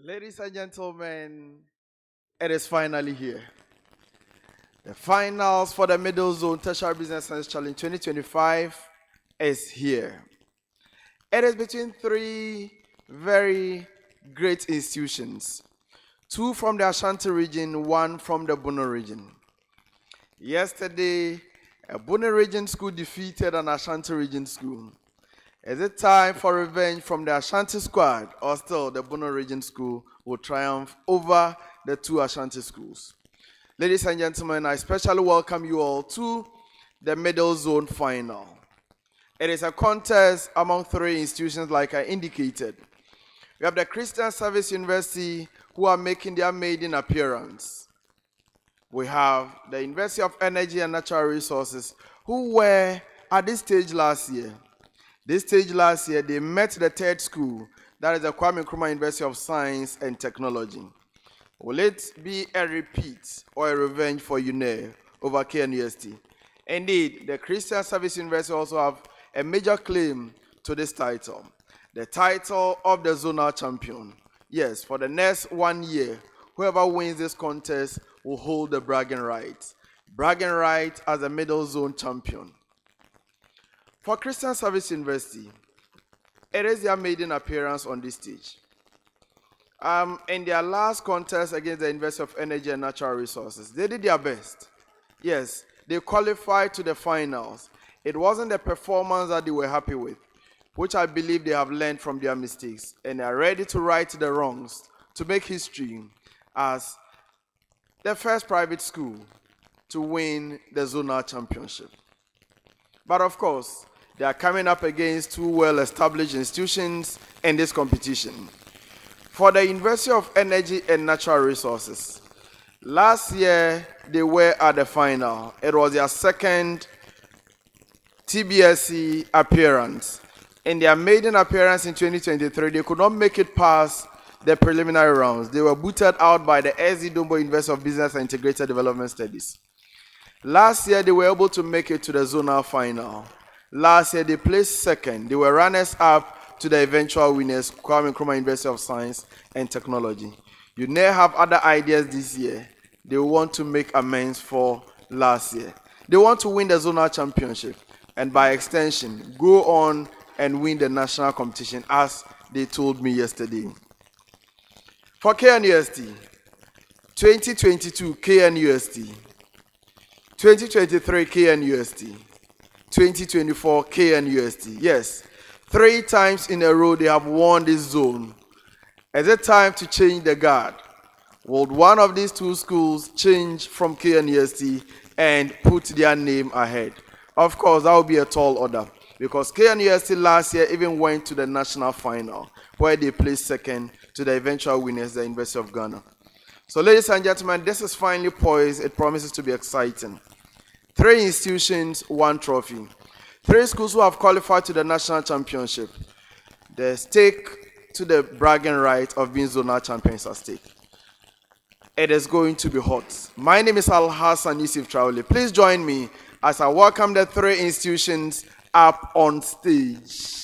Ladies and gentlemen, it is finally here. The finals for the Middle Zone Tertiary Business Science Challenge 2025 is here. It is between three very great institutions. Two from the Ashanti region, one from the Bono region. Yesterday, a Bono region school defeated an Ashanti region school. Is it time for revenge from the Ashanti squad, or still the Bono region school will triumph over the two Ashanti schools? Ladies and gentlemen, I especially welcome you all to the Middle Zone Final. It is a contest among three institutions like I indicated. We have the Christian Service University who are making their maiden appearance. We have the University of Energy and Natural Resources who were at this stage last year. This stage last year, they met the third school, that is the Kwame Nkrumah University of Science and Technology. Will it be a repeat or a revenge for UNE over KNUST? Indeed, the Christian Service University also have a major claim to this title, the title of the zonal champion. Yes, for the next 1 year, whoever wins this contest will hold the bragging rights as a middle zone champion. For Christian Service University, it is their maiden appearance on this stage. In their last contest against the University of Energy and Natural Resources, they did their best. Yes, they qualified to the finals. It wasn't the performance that they were happy with, which I believe they have learned from their mistakes and are ready to right the wrongs to make history as the first private school to win the zonal championship. But of course, they are coming up against two well-established institutions in this competition. For the University of Energy and Natural Resources, last year they were at the final. It was their second TBSC appearance. In their maiden appearance in 2023, they could not make it past the preliminary rounds. They were booted out by the SZ Dombo University of Business and Integrated Development Studies. Last year, they were able to make it to the zonal final. Last year, they placed second. They were runners-up to the eventual winners, Kwame Nkrumah University of Science and Technology. You may have other ideas this year. They want to make amends for last year. They want to win the zonal championship and by extension, go on and win the national competition as they told me yesterday. For KNUST, 2022 KNUST, 2023 KNUST, 2024 KNUST. Yes, 3 times in a row they have won this zone. Is it time to change the guard? Will one of these two schools change from KNUST and put their name ahead? Of course, that would be a tall order because KNUST last year even went to the national final where they placed second to the eventual winners, the University of Ghana. So ladies and gentlemen, this is finally poised. It promises to be exciting. 3 institutions, 1 trophy. 3 schools who have qualified to the national championship. The stake to the bragging right of being zonal champions at stake. It is going to be hot. My name is Al Hassan Yusuf Traore. Please join me as I welcome the 3 institutions up on stage.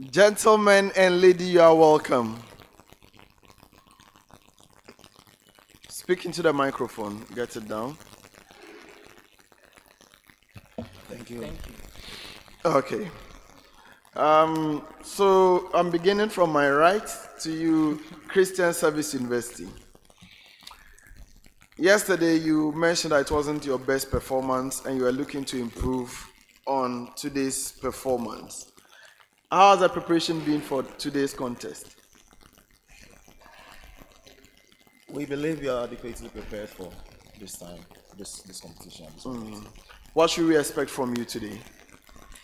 Gentlemen and lady, you are welcome. Speak into the microphone. Get it down. Thank you. Okay. So I'm beginning from my right to you, Christian Service University. Yesterday you mentioned that it wasn't your best performance and you were looking to improve on today's performance. How has the preparation been for today's contest? We believe we are adequately prepared for this time, this competition, this competition. What should we expect from you today?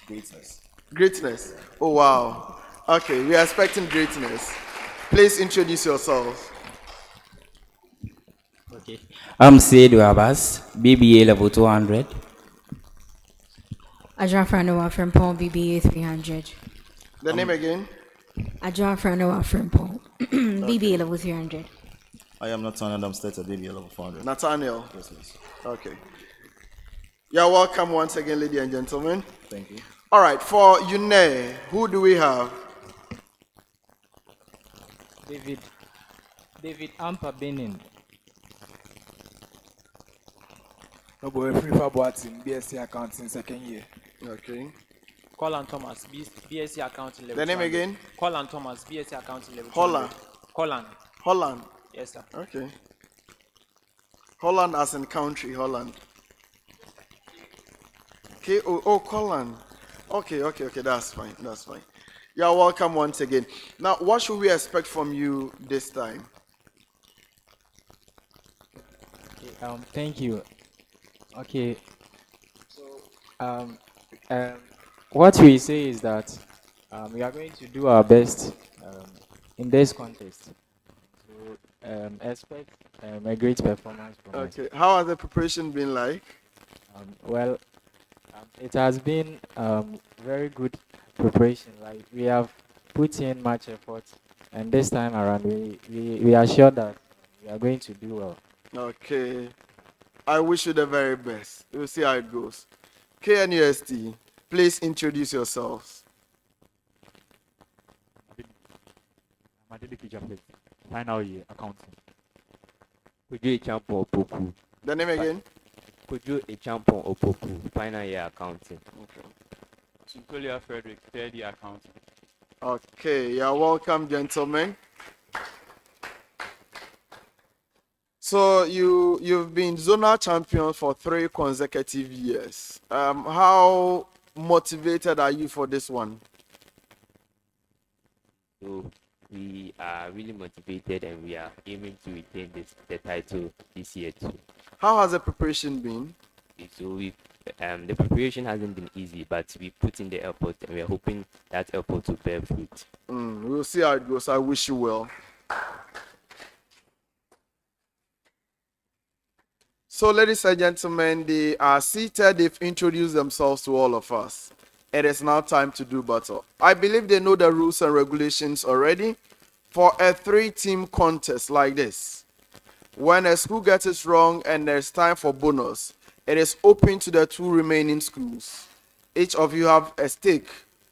Greatness. Greatness. Oh, wow. Okay, we are expecting greatness. Please introduce yourself. Okay. I'm Seydou Abbas, BBA level 200. Adjoa Franoa Frimpong, BBA 300. The name again? Adjoa Franoa Frimpong, BBA level 300. I am Nathaniel Damstead, BBA level 400. Nathaniel. Yes, please. Okay. You're welcome once again, ladies and gentlemen. Thank you. All right, for UNE, who do we have? David Ampa Benin. No boy, free for boating, BSc accounting second year. Okay. Colin Thomas, BSc accounting level. The name again? Colin Thomas, BSc accounting level. Holland. Colin. Holland. Yes, sir. Okay. Holland as in country, Holland. Okay, Holland. Okay, that's fine, You're welcome once again. Now, what should we expect from you this time? Okay, thank you. Okay. So, what we say is that we are going to do our best in this contest. So, expect a great performance from us. Okay, how has the preparation been like? Well, it has been very good preparation. Like we have put in much effort, and this time around, we are sure that we are going to do well. Okay, I wish you the very best. We'll see how it goes. KNUST, please introduce yourselves. Final year accounting. Could you a champion Opoku? The name again? Could you a champion Opoku? Final year accounting. Okay. Sintolia Frederick, third year accounting. Okay, you're welcome, gentlemen. So you've been zonal champion for 3 consecutive years. How motivated are you for this one? So we are really motivated and we are aiming to retain the title this year too. How has the preparation been? So the preparation hasn't been easy, but we put in the effort and we are hoping that effort to bear fruit. We'll see how it goes. I wish you well. So, ladies and gentlemen, they are seated. They've introduced themselves to all of us. It is now time to do battle. I believe they know the rules and regulations already. For a 3-team contest like this, when a school gets it wrong and there's time for bonus, it is open to the 2 remaining schools. Each of you have a stake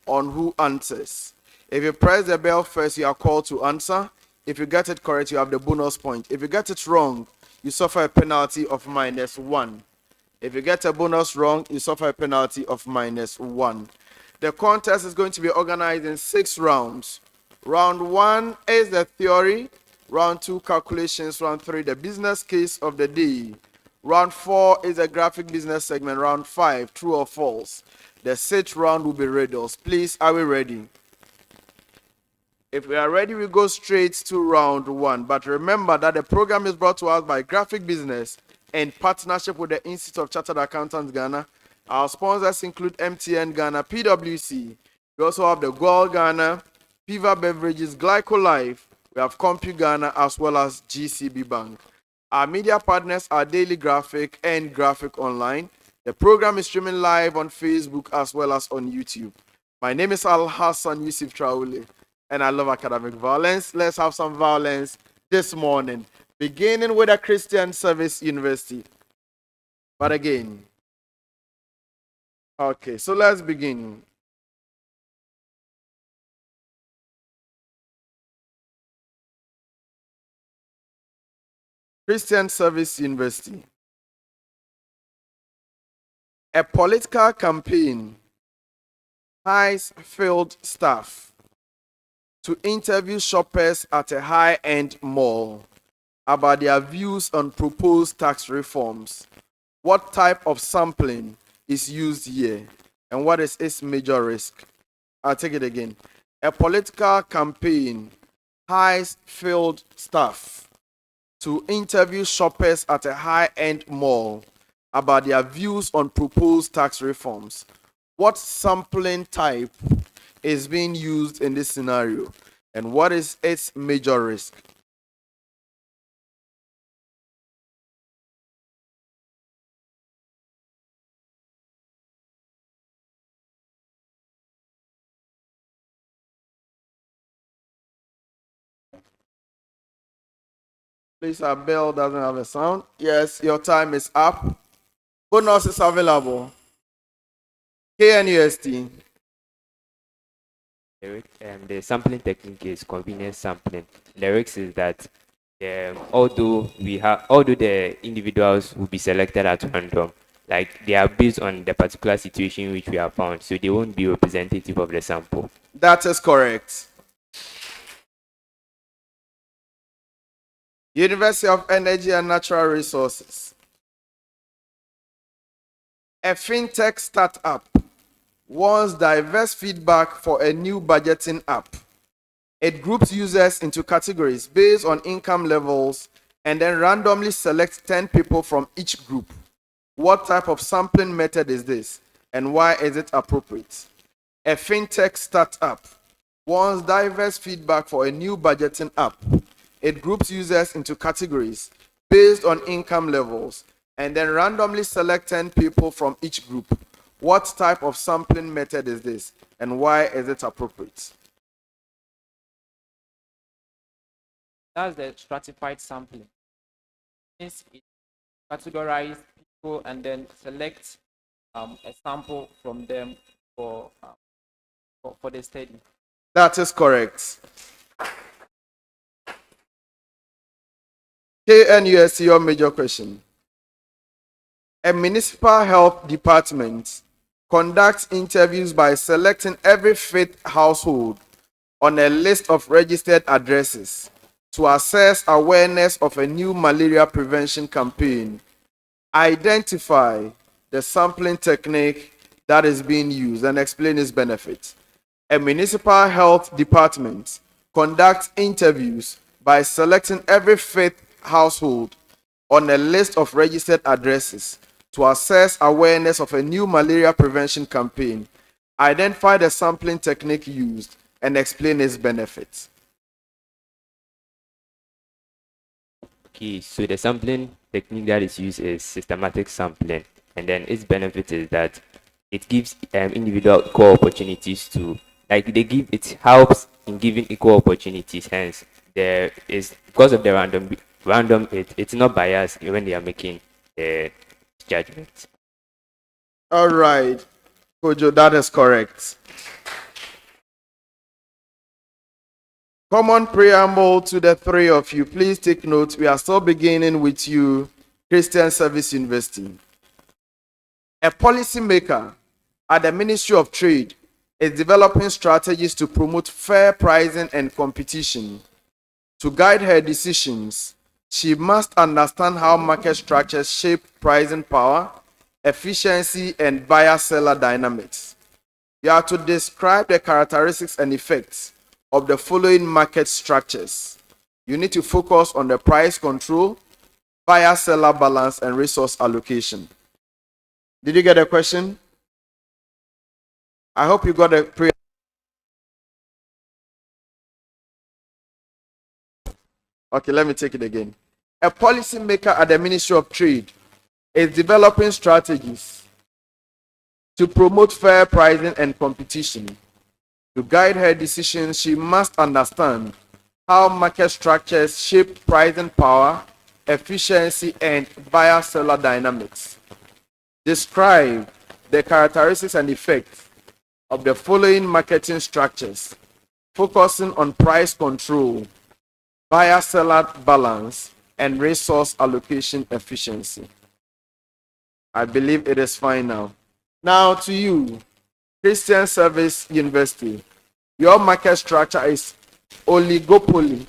on who answers. If you press the bell first, you are called to answer. If you get it correct, you have the bonus point. If you get it wrong, you suffer a penalty of -1. If you get a bonus wrong, you suffer a penalty of -1. The contest is going to be organized in 6 rounds. Round 1 is the theory. Round 2, calculations. Round 3, the business case of the day. Round 4 is a graphic business segment. Round 5, true or false. The 6th round will be riddles. Please, are we ready? If we are ready, we go straight to round 1. But remember that the program is brought to us by Graphic Business in partnership with the Institute of Chartered Accountants Ghana. Our sponsors include MTN Ghana, PwC. We also have the Gold Ghana, Piva Beverages, Glycolife. We have Compu Ghana as well as GCB Bank. Our media partners are Daily Graphic and Graphic Online. The program is streaming live on Facebook as well as on YouTube. My name is Al Hassan Yusuf Traule, and I love academic violence. Let's have some violence this morning, beginning with a Christian Service University. But again, okay, so let's begin. Christian Service University. A political campaign hires field staff to interview shoppers at a high-end mall about their views on proposed tax reforms. What type of sampling is used here, and what is its major risk? I'll take it again. A political campaign hires field staff to interview shoppers at a high-end mall about their views on proposed tax reforms. What sampling type is being used in this scenario, and what is its major risk? Please, our bell doesn't have a sound. Yes, your time is up. Bonus is available. KNUST. The sampling technique is convenience sampling. The risk is that although the individuals will be selected at random, like they are based on the particular situation which we have found, so they won't be representative of the sample. That is correct. University of Energy and Natural Resources. A fintech startup wants diverse feedback for a new budgeting app. It groups users into categories based on income levels and then randomly selects 10 people from each group. What type of sampling method is this, and why is it appropriate? A fintech startup wants diverse feedback for a new budgeting app. It groups users into categories based on income levels and then randomly select 10 people from each group. What type of sampling method is this, and why is it appropriate? That's the stratified sampling. Since it categorizes people and then select a sample from them for the study. That is correct. KNUST, your major question. A municipal health department conducts interviews by selecting every fifth household on a list of registered addresses to assess awareness of a new malaria prevention campaign. Identify the sampling technique that is being used and explain its benefits. A municipal health department conducts interviews by selecting every fifth household on a list of registered addresses to assess awareness of a new malaria prevention campaign. Identify the sampling technique used and explain its benefits. Okay, so the sampling technique that is used is systematic sampling, and then its benefit is that it gives individual equal opportunities to, it helps in giving equal opportunities. Hence, there is, because of the it's not biased when they are making the judgments. All right, Kojo, that is correct. Common preamble to the three of you. Please take note. We are still beginning with you, Christian Service University. A policymaker at the Ministry of Trade is developing strategies to promote fair pricing and competition. To guide her decisions, she must understand how market structures shape pricing power, efficiency, and buyer-seller dynamics. You are to describe the characteristics and effects of the following market structures. You need to focus on the price control, buyer-seller balance, and resource allocation. Did you get a question? I hope you got a pre. Okay, let me take it again. A policymaker at the Ministry of Trade is developing strategies to promote fair pricing and competition. To guide her decisions, she must understand how market structures shape pricing power, efficiency, and buyer-seller dynamics. Describe the characteristics and effects of the following marketing structures, focusing on price control, buyer-seller balance, and resource allocation efficiency. I believe it is fine now. Now to you, Christian Service University. Your market structure is oligopoly.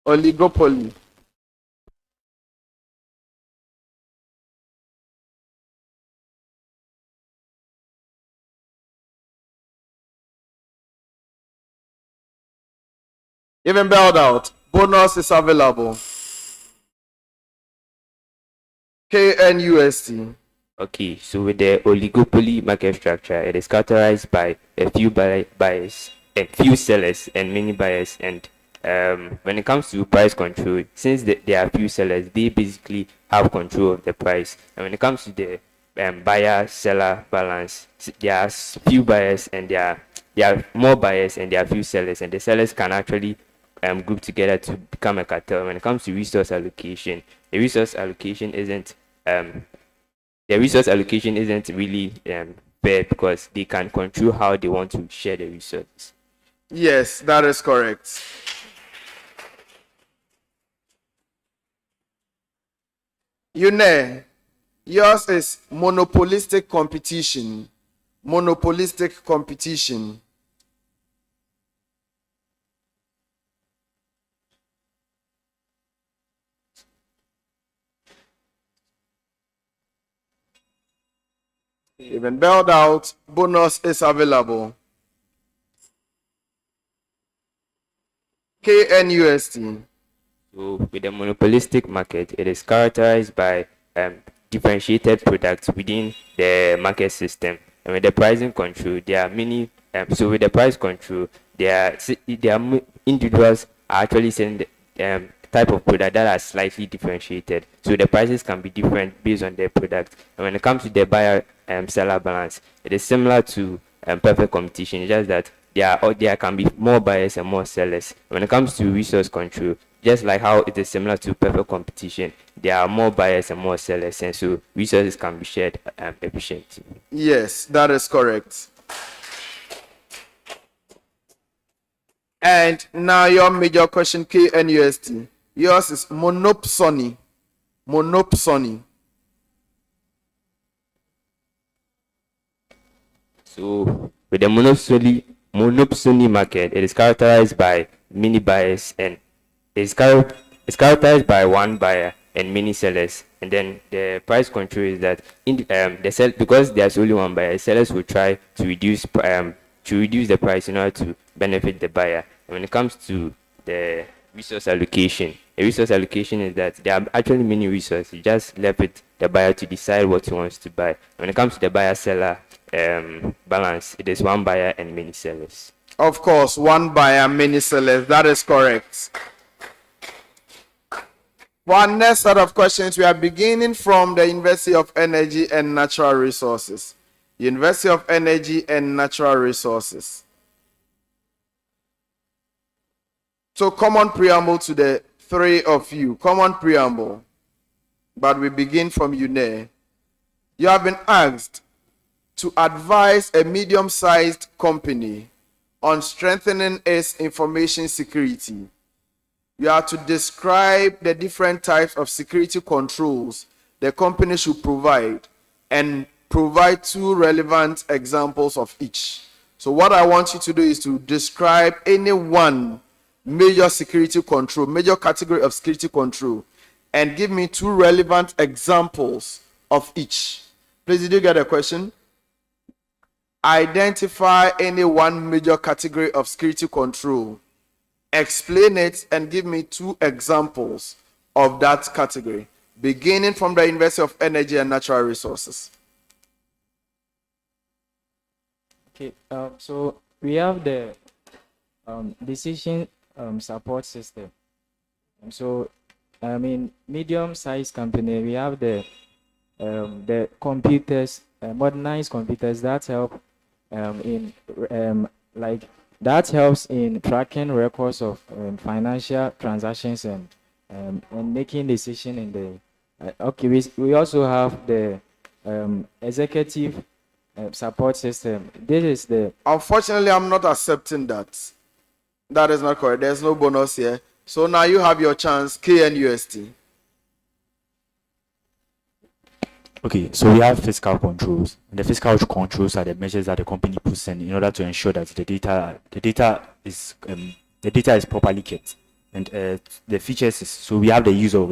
Oligopoly. Even bailed out, bonus is available. KNUST. Okay, so with the oligopoly market structure, it is characterized by a few buyers and few sellers and many buyers. And when it comes to price control, since there are few sellers, they basically have control of the price. And when it comes to the buyer-seller balance, there are few buyers and there are more buyers and there are few sellers, and the sellers can actually group together to become a cartel. When it comes to resource allocation, the resource allocation isn't really fair because they can control how they want to share the resources. Yes, that is correct. Yune, yours is monopolistic competition. Monopolistic competition. Even bailed out, bonus is available. KNUST. So with the monopolistic market, it is characterized by differentiated products within the market system. And with the pricing control, there are many. So with the price control, there are individuals are actually selling the type of product that are slightly differentiated. So the prices can be different based on their product. And when it comes to the buyer seller balance, it is similar to perfect competition. It's just that there can be more buyers and more sellers. When it comes to resource control, just like how it is similar to perfect competition, there are more buyers and more sellers, and so resources can be shared efficiently. Yes, that is correct. And now your major question, KNUST. Yours is monopsony. Monopsony. So with the monopsony market, it is characterized by many buyers and it's characterized by one buyer and many sellers. And then the price control is that because there's only one buyer, sellers will try to reduce the price in order to benefit the buyer. And when it comes to the resource allocation, the resource allocation is that there are actually many resources. You just left it the buyer to decide what he wants to buy. When it comes to the buyer-seller balance, it is one buyer and many sellers. Of course, one buyer, many sellers. That is correct. For our next set of questions, we are beginning from the University of Energy and Natural Resources. University of Energy and Natural Resources. So, common preamble to the three of you. Common preamble. But we begin from UNE. You have been asked to advise a medium-sized company on strengthening its information security. You are to describe the different types of security controls the company should provide and provide two relevant examples of each. So what I want you to do is to describe any one major security control, major category of security control, and give me two relevant examples of each. Please, did you get a question? Identify any one major category of security control, explain it, and give me two examples of that category, beginning from the University of Energy and Natural Resources. Okay, so we have the decision support system. So, I mean, medium-sized company, we have the computers, modernized computers that help that helps in tracking records of financial transactions and making decision in the. We also have the executive support system. This is the. Unfortunately, I'm not accepting that. That is not correct. There's no bonus here. So now you have your chance, KNUST. Okay, so we have fiscal controls, and the fiscal controls are the measures that the company puts in order to ensure that the data is properly kept. And the features is, so we have the use of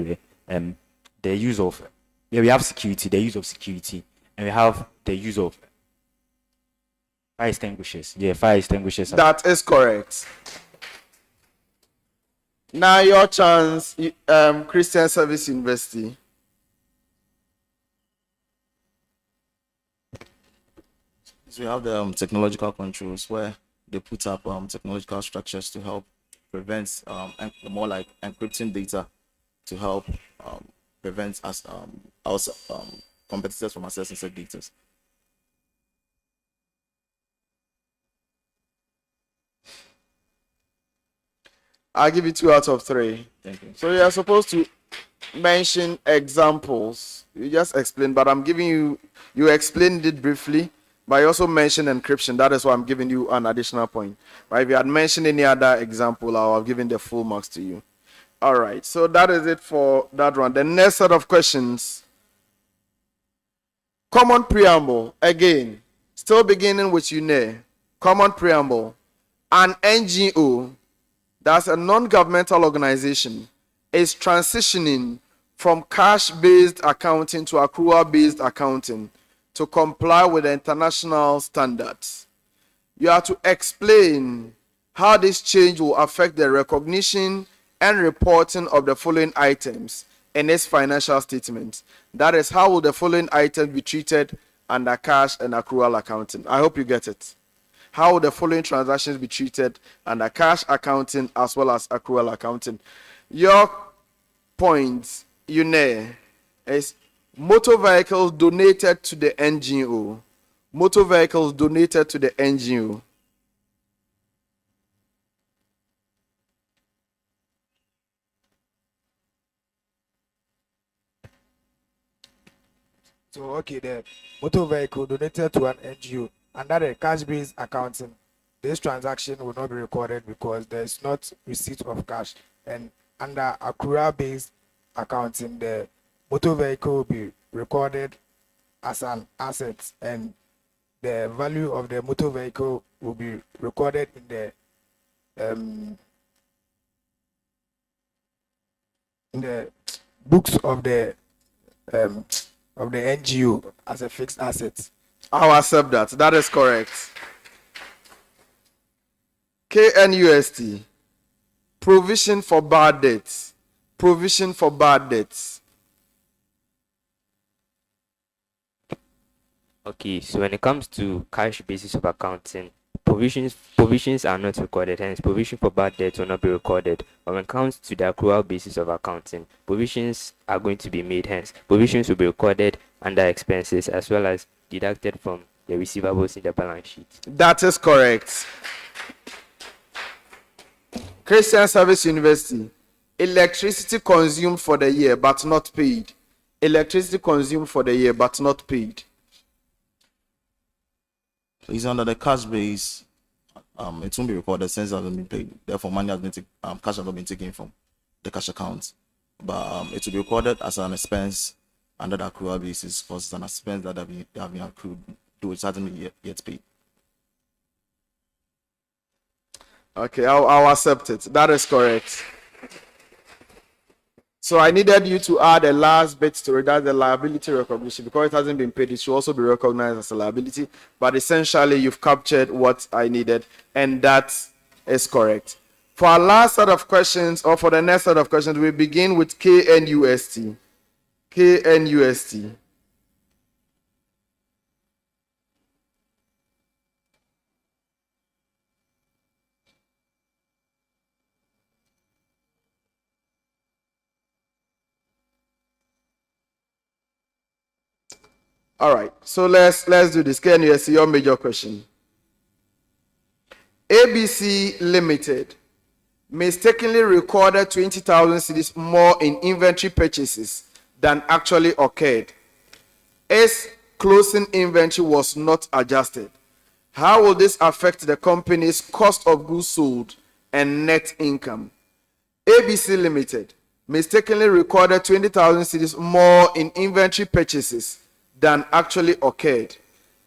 we have security, the use of security, and we have the use of fire extinguishers. Yeah, fire extinguishers. That is correct. Now your chance, Christian Service University. So we have the technological controls where they put up technological structures to help prevent more like encrypting data to help prevent us our competitors from accessing said data. I'll give you 2 out of 3. Thank you. So you are supposed to mention examples. You just explained, but I'm giving you, you explained it briefly, but you also mentioned encryption. That is why I'm giving you an additional point. But if you had mentioned any other example, I would have given the full marks to you. All right, so that is it for that one. The next set of questions. Common preamble. Again, still beginning with UNE. Common preamble. An NGO, that's a non-governmental organization, is transitioning from cash-based accounting to accrual-based accounting to comply with the international standards. You have to explain how this change will affect the recognition and reporting of the following items in its financial statement. That is, how will the following items be treated under cash and accrual accounting? I hope you get it. How will the following transactions be treated under cash accounting as well as accrual accounting? Your point, UNE, is motor vehicles donated to the NGO. Motor vehicles donated to the NGO. So, okay, the motor vehicle donated to an NGO under the cash-based accounting, this transaction will not be recorded because there is not receipt of cash. And under accrual-based accounting, the motor vehicle will be recorded as an asset, and the value of the motor vehicle will be recorded in the books of the NGO as a fixed asset. I'll accept that. That is correct. KNUST. Provision for bad debts. Provision for bad debts. Okay, so when it comes to cash basis of accounting, provisions are not recorded, hence provision for bad debt will not be recorded. But when it comes to the accrual basis of accounting, provisions are going to be made, hence provisions will be recorded under expenses as well as deducted from the receivables in the balance sheet. That is correct. Christian Service University. Electricity consumed for the year but not paid. Electricity consumed for the year but not paid. It's under the cash base. It won't be recorded since it hasn't been paid. Therefore, money has been cash has not been taken from the cash account. But it will be recorded as an expense under the accrual basis because it's an expense that have been accrued, though it hasn't been yet paid. Okay, I'll accept it. That is correct. So I needed you to add a last bit to it, that's the liability recognition. Because it hasn't been paid, it should also be recognized as a liability. But essentially, you've captured what I needed, and that is correct. For our last set of questions, or for the next set of questions, we begin with KNUST. KNUST. All right, so let's do this. KNUST, your major question. ABC Limited mistakenly recorded 20,000 cedis more in inventory purchases than actually occurred. Its closing inventory was not adjusted. How will this affect the company's cost of goods sold and net income? ABC Limited mistakenly recorded 20,000 cedis more in inventory purchases than actually occurred.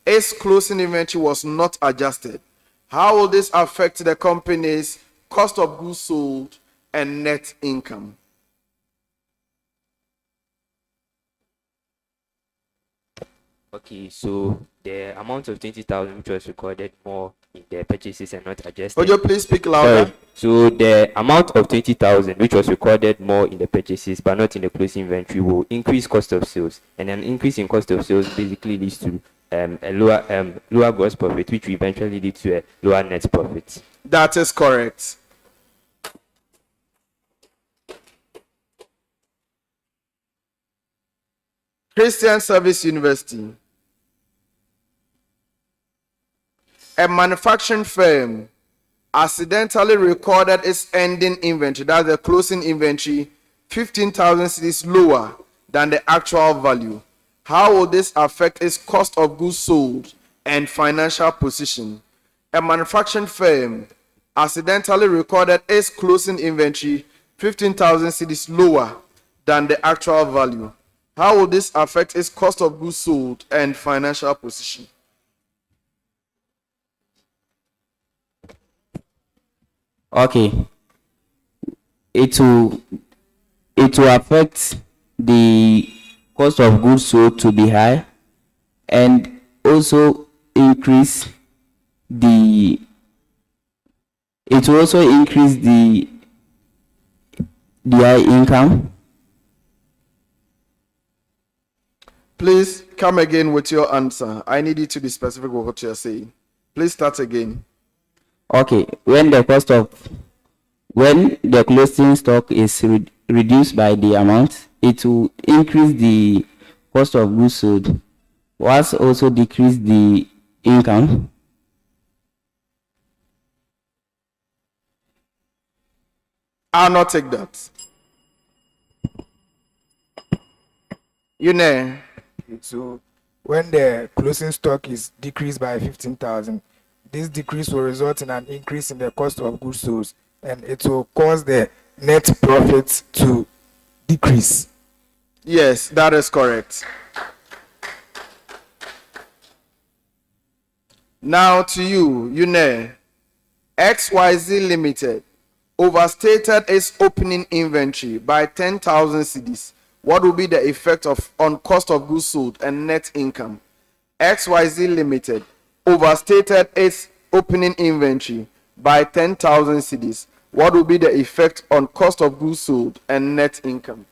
Its closing inventory was not adjusted. How will this affect the company's cost of goods sold and net income? Okay, so the amount of 20,000 which was recorded more in the purchases and not adjusted. Would you please speak louder? Sorry. So the amount of 20,000 which was recorded more in the purchases but not in the closing inventory will increase cost of sales, and an increase in cost of sales basically leads to a lower gross profit, which will eventually lead to a lower net profit. That is correct. Christian Service University. A manufacturing firm accidentally recorded its ending inventory, that's the closing inventory, 15,000 cedis lower than the actual value. How will this affect its cost of goods sold and financial position? A manufacturing firm accidentally recorded its closing inventory 15,000 cedis lower than the actual value. How will this affect its cost of goods sold and financial position? Okay, it will affect the cost of goods sold to be high, and also increase the it will also increase the high income. Please come again with your answer. I need you to be specific with what you're saying. Please start again. Okay, when the closing stock is reduced by the amount, it will increase the cost of goods sold, whilst also decrease the income. I'll not take that. You know, So when the closing stock is decreased by 15,000, this decrease will result in an increase in the cost of goods sold, and it will cause the net profit to decrease. yes, that is correct. Now to you, you know, XYZ Limited overstated its opening inventory by 10,000 cedis. What will be the effect on cost of goods sold and net income? XYZ Limited overstated its opening inventory by 10,000 cedis. What will be the effect on cost of goods sold and net income?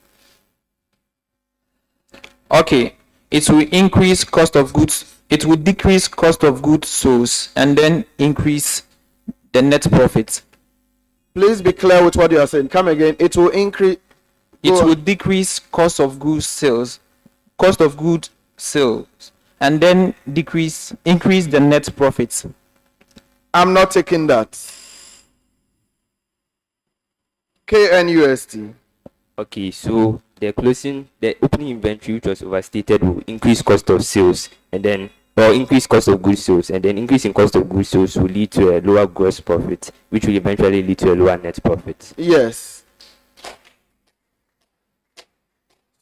Okay, it will increase cost of goods. It will decrease cost of goods sold and then increase the net profit. Please be clear with what you are saying. Come again. It will increase. It will decrease cost of goods sales, and then increase the net profits. I'm not taking that. KNUST. Okay, so the opening inventory which was overstated will increase cost of sales, and then increase cost of goods sales, and then increase in cost of goods sales will lead to a lower gross profit, which will eventually lead to a lower net profit. Yes.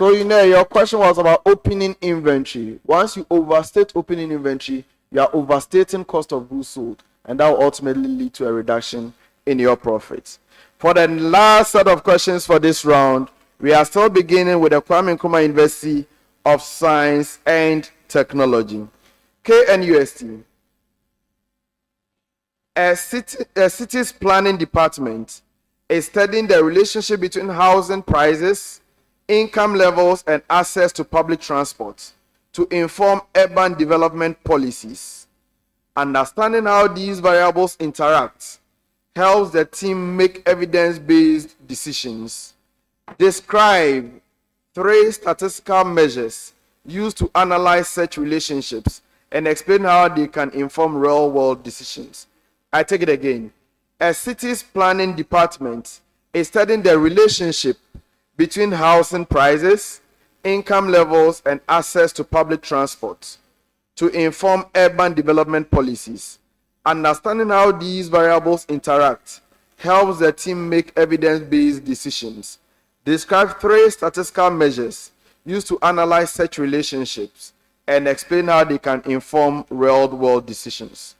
So you know your question was about opening inventory. Once you overstate opening inventory, you are overstating cost of goods sold, and that will ultimately lead to a reduction in your profits. For the last set of questions for this round, we are still beginning with the Kwame Nkrumah University of Science and Technology. KNUST. A city's planning department is studying the relationship between housing prices, income levels, and access to public transport to inform urban development policies. Understanding how these variables interact helps the team make evidence-based decisions. Describe 3 statistical measures used to analyze such relationships and explain how they can inform real-world decisions. I take it again. A city's planning department is studying the relationship between housing prices, income levels, and access to public transport to inform urban development policies. Understanding how these variables interact helps the team make evidence-based decisions. Describe 3 statistical measures used to analyze such relationships and explain how they can inform real-world decisions.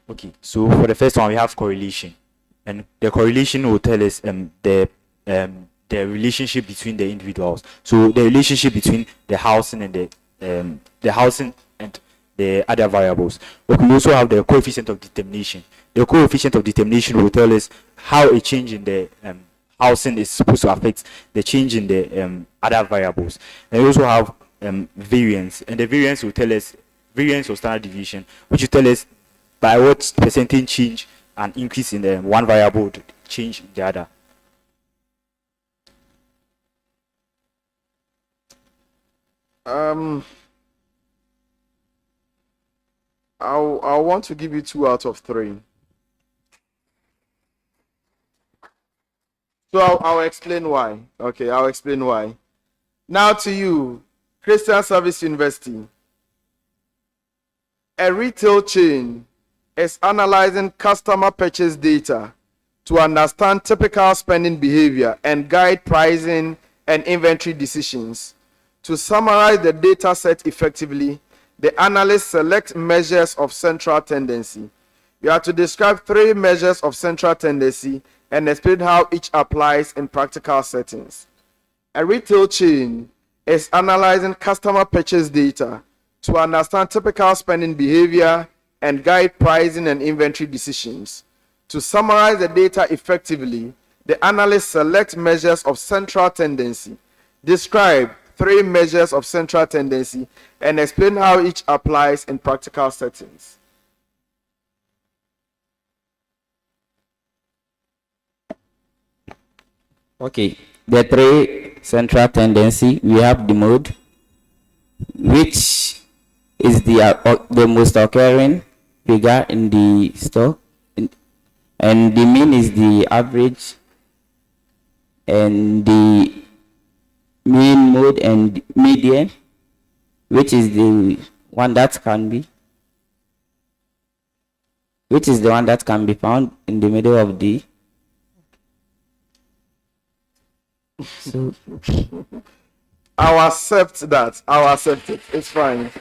Okay, so for the first one, we have correlation, and the correlation will tell us the relationship between the individuals. So the relationship between the housing and the housing and the other variables. Okay, we also have the coefficient of determination. The coefficient of determination will tell us how a change in the housing is supposed to affect the change in the other variables. And we also have variance, and the variance will tell us variance or standard deviation, which will tell us by what percentage change an increase in the one variable would change the other. I want to give you 2 out of 3. So I'll explain why. Okay, I'll explain why. Now to you, Christian Service University. A retail chain is analyzing customer purchase data to understand typical spending behavior and guide pricing and inventory decisions. To summarize the data set effectively, the analyst selects measures of central tendency. You have to describe 3 measures of central tendency and explain how each applies in practical settings. A retail chain is analyzing customer purchase data to understand typical spending behavior and guide pricing and inventory decisions. To summarize the data effectively, the analyst selects measures of central tendency, describe 3 measures of central tendency, and explain how each applies in practical settings. Okay, the 3 central tendency, we have the mode, which is the most occurring figure in the stock, and the mean is the average, and the mean, mode, and median, which is the one that can be found in the middle of the. So I'll accept that. I'll accept it. It's fine.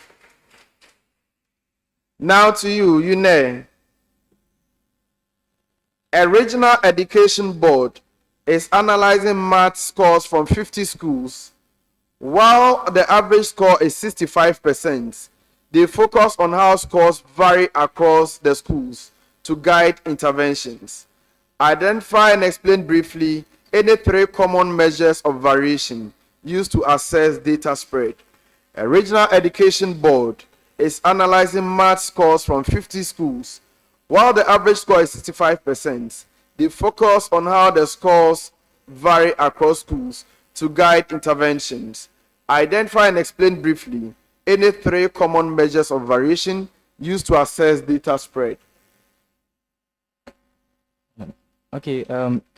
Now to you, Yune. A regional education board is analyzing math scores from 50 schools. While the average score is 65%, they focus on how scores vary across the schools to guide interventions. Identify and explain briefly any 3 common measures of variation used to assess data spread. A regional education board is analyzing math scores from 50 schools. While the average score is 65%, they focus on how the scores vary across schools to guide interventions. Identify and explain briefly any 3 common measures of variation used to assess data spread. Okay,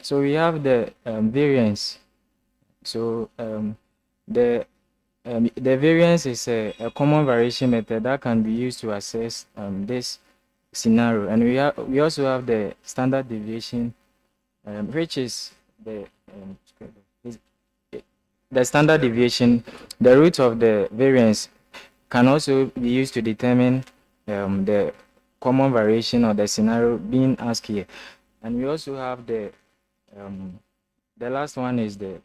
so we have the variance. So the variance is a common variation method that can be used to assess this scenario, and we also have the standard deviation, which is the standard deviation. The root of the variance can also be used to determine the common variation or the scenario being asked here. And we also have the last one is the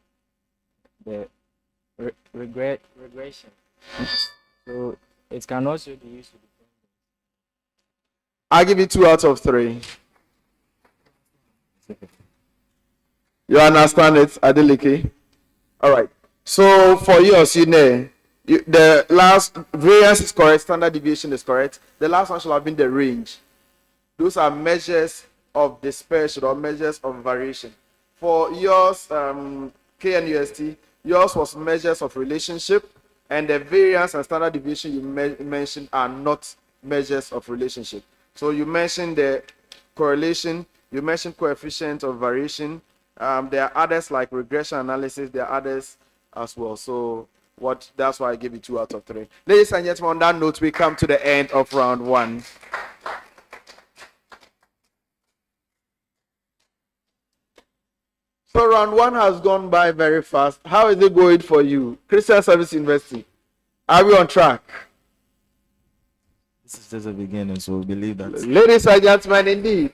regression. So it can also be used to determine. I'll give you 2 out of 3. You understand it, Adeleke? All right. So for yours, the last variance is correct, standard deviation is correct. The last one should have been the range. Those are measures of dispersion or measures of variation. For yours, KNUST, yours was measures of relationship, and the variance and standard deviation you mentioned are not measures of relationship. So you mentioned the correlation, you mentioned coefficient of variation. There are others like regression analysis, there are others as well. So that's why I gave you 2 out of 3. Ladies and gentlemen, on that note, we come to the end of round 1. round one has gone by very fast. How is it going for you? Christian Service University, are we on track? This is just the beginning, so we believe that. Ladies and gentlemen, indeed,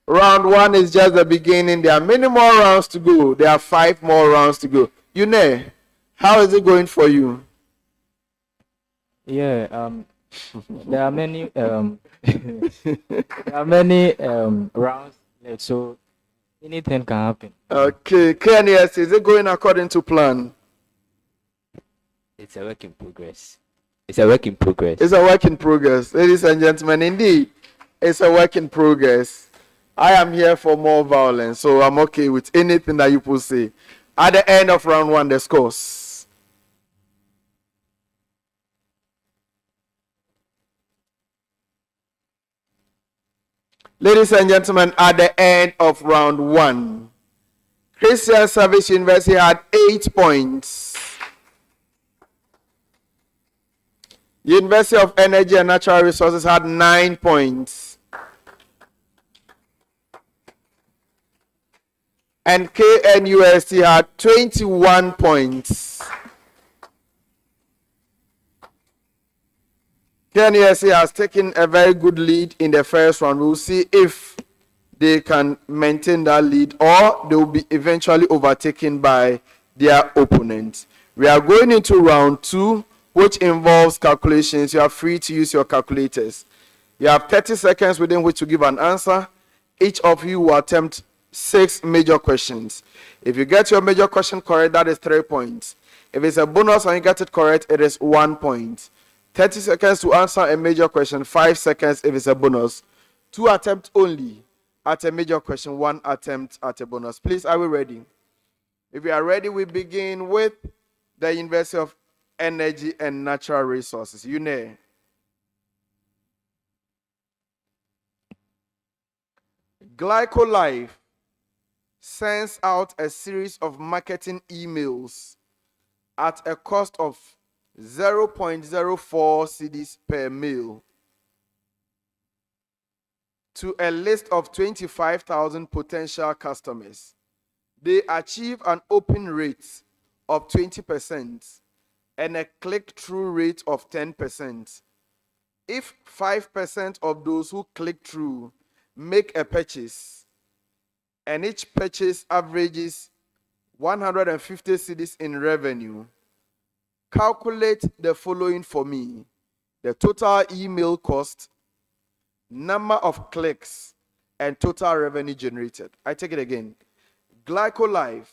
round one is just the beginning. There are many more rounds to go. There are 5 more rounds to go. You know, how is it going for you? Yeah, there are many there are many rounds left, so anything can happen. Okay, KNS, is it going according to plan? It's a work in progress. It's a work in progress. It's a work in progress. Ladies and gentlemen, indeed, it's a work in progress. I am here for more violence, so I'm okay with anything that you people say. At the end of round one, the scores. Ladies and gentlemen, at the end of round one, Christian Service University had 8 points. University of Energy and Natural Resources had 9 points. And KNUST had 21 points. KNUST has taken a very good lead in the first round. We'll see if they can maintain that lead or they will be eventually overtaken by their opponent. We are going into round 2, which involves calculations. You are free to use your calculators. You have 30 seconds within which to give an answer. Each of you will attempt 6 major questions. If you get your major question correct, that is 3 points. If it's a bonus and you get it correct, it is 1 point. 30 seconds to answer a major question, 5 seconds if it's a bonus. 2 attempts only at a major question, 1 attempt at a bonus. Please, are we ready? If we are ready, we begin with the University of Energy and Natural Resources. You know. Glycolife sends out a series of marketing emails at a cost of 0.04 cedis per mail to a list of 25,000 potential customers. They achieve an open rate of 20% and a click-through rate of 10%. If 5% of those who click through make a purchase, and each purchase averages 150 cedis in revenue, calculate the following for me: the total email cost, number of clicks, and total revenue generated. I take it again. Glycolife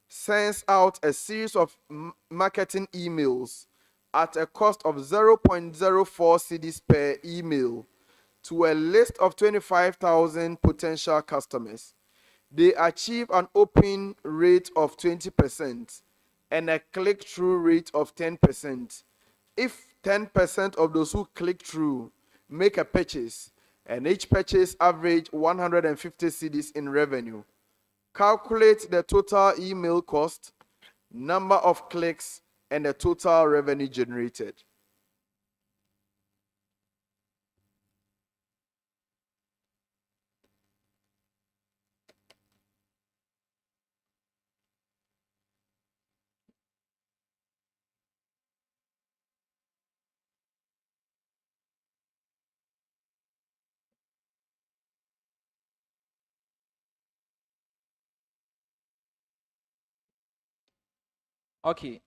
sends out a series of marketing emails at a cost of 0.04 cedis per email to a list of 25,000 potential customers. They achieve an open rate of 20% and a click-through rate of 10%. If 10% of those who click through make a purchase, and each purchase average 150 cedis in revenue, calculate the total email cost, number of clicks, and the total revenue generated. Okay,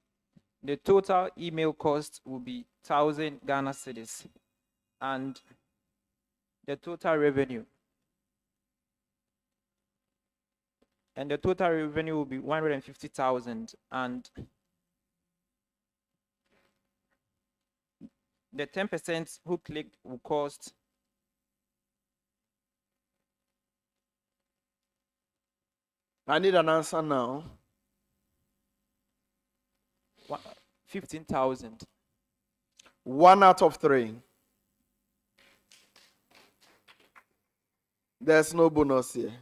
the total email cost will be 1,000 Ghana cedis, and the total revenue will be 150,000, and the 10% who clicked will cost I need an answer now. 15,000. 1 out of 3. There's no bonus here.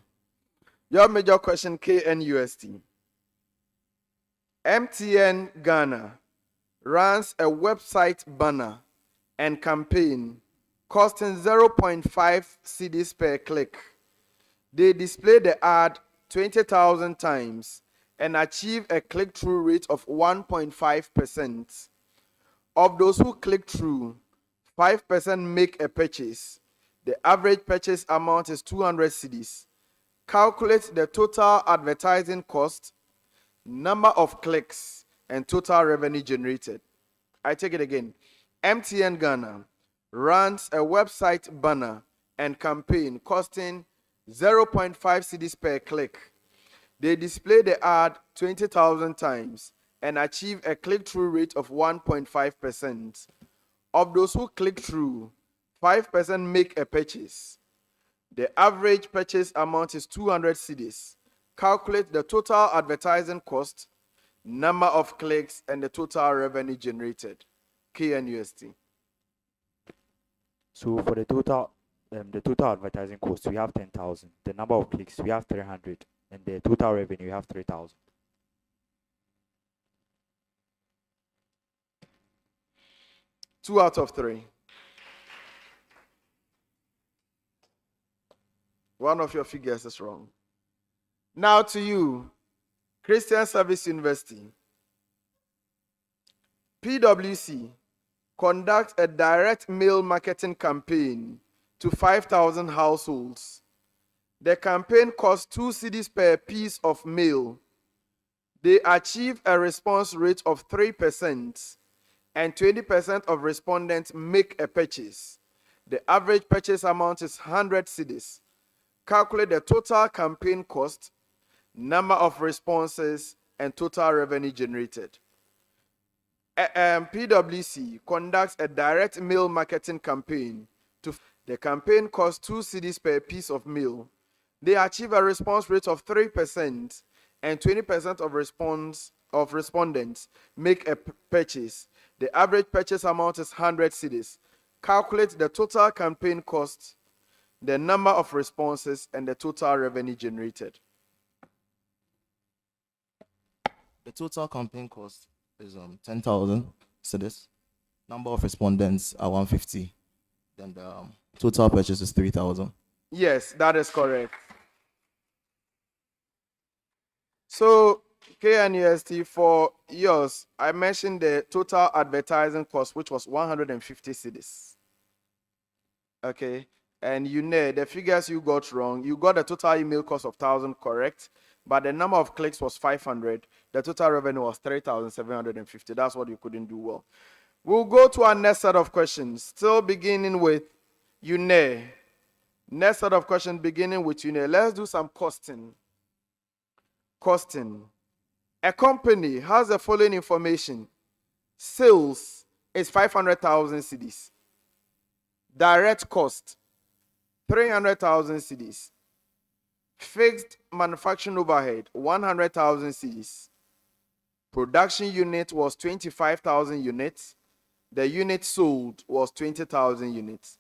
Your major question, KNUST. MTN Ghana runs a website banner and campaign costing 0.5 cedis per click. They display the ad 20,000 times and achieve a click-through rate of 1.5%. Of those who click through, 5% make a purchase. The average purchase amount is 200 cedis. Calculate the total advertising cost, number of clicks, and total revenue generated. I take it again. MTN Ghana runs a website banner and campaign costing 0.5 cedis per click. They display the ad 20,000 times and achieve a click-through rate of 1.5%. Of those who click through, 5% make a purchase. The average purchase amount is 200 cedis. Calculate the total advertising cost, number of clicks, and the total revenue generated. KNUST. So for the total advertising cost, we have 10,000. The number of clicks, we have 300, and the total revenue, we have 3,000. Two out of three. One of your figures is wrong. Now to you, Christian Service University. PwC conducts a direct mail marketing campaign to 5,000 households. The campaign costs 2 cedis per piece of mail. They achieve a response rate of 3%, and 20% of respondents make a purchase. The average purchase amount is 100 cedis. Calculate the total campaign cost, number of responses, and total revenue generated. PwC conducts a direct mail marketing campaign. The campaign costs 2 cedis per piece of mail. They achieve a response rate of 3%, and 20% of respondents make a purchase. The average purchase amount is 100 cedis. Calculate the total campaign cost, the number of responses, and the total revenue generated. The total campaign cost is 10,000 cedis. Number of respondents are 150. Then the total purchase is 3,000. Yes, that is correct. So, KNUST, for yours, I mentioned the total advertising cost, which was 150 cedis. Okay. And you know, the figures you got wrong. You got the total email cost of 1,000 correct, but the number of clicks was 500. The total revenue was 3,750. That's what you couldn't do well. We'll go to our next set of questions. Still beginning with UNE. Next set of questions beginning with UNE. Let's do some costing. Costing. A company has the following information. Sales is 500,000 cedis. Direct cost, 300,000 cedis. Fixed manufacturing overhead, 100,000 cedis. Production unit was 25,000 units. The unit sold was 20,000 units.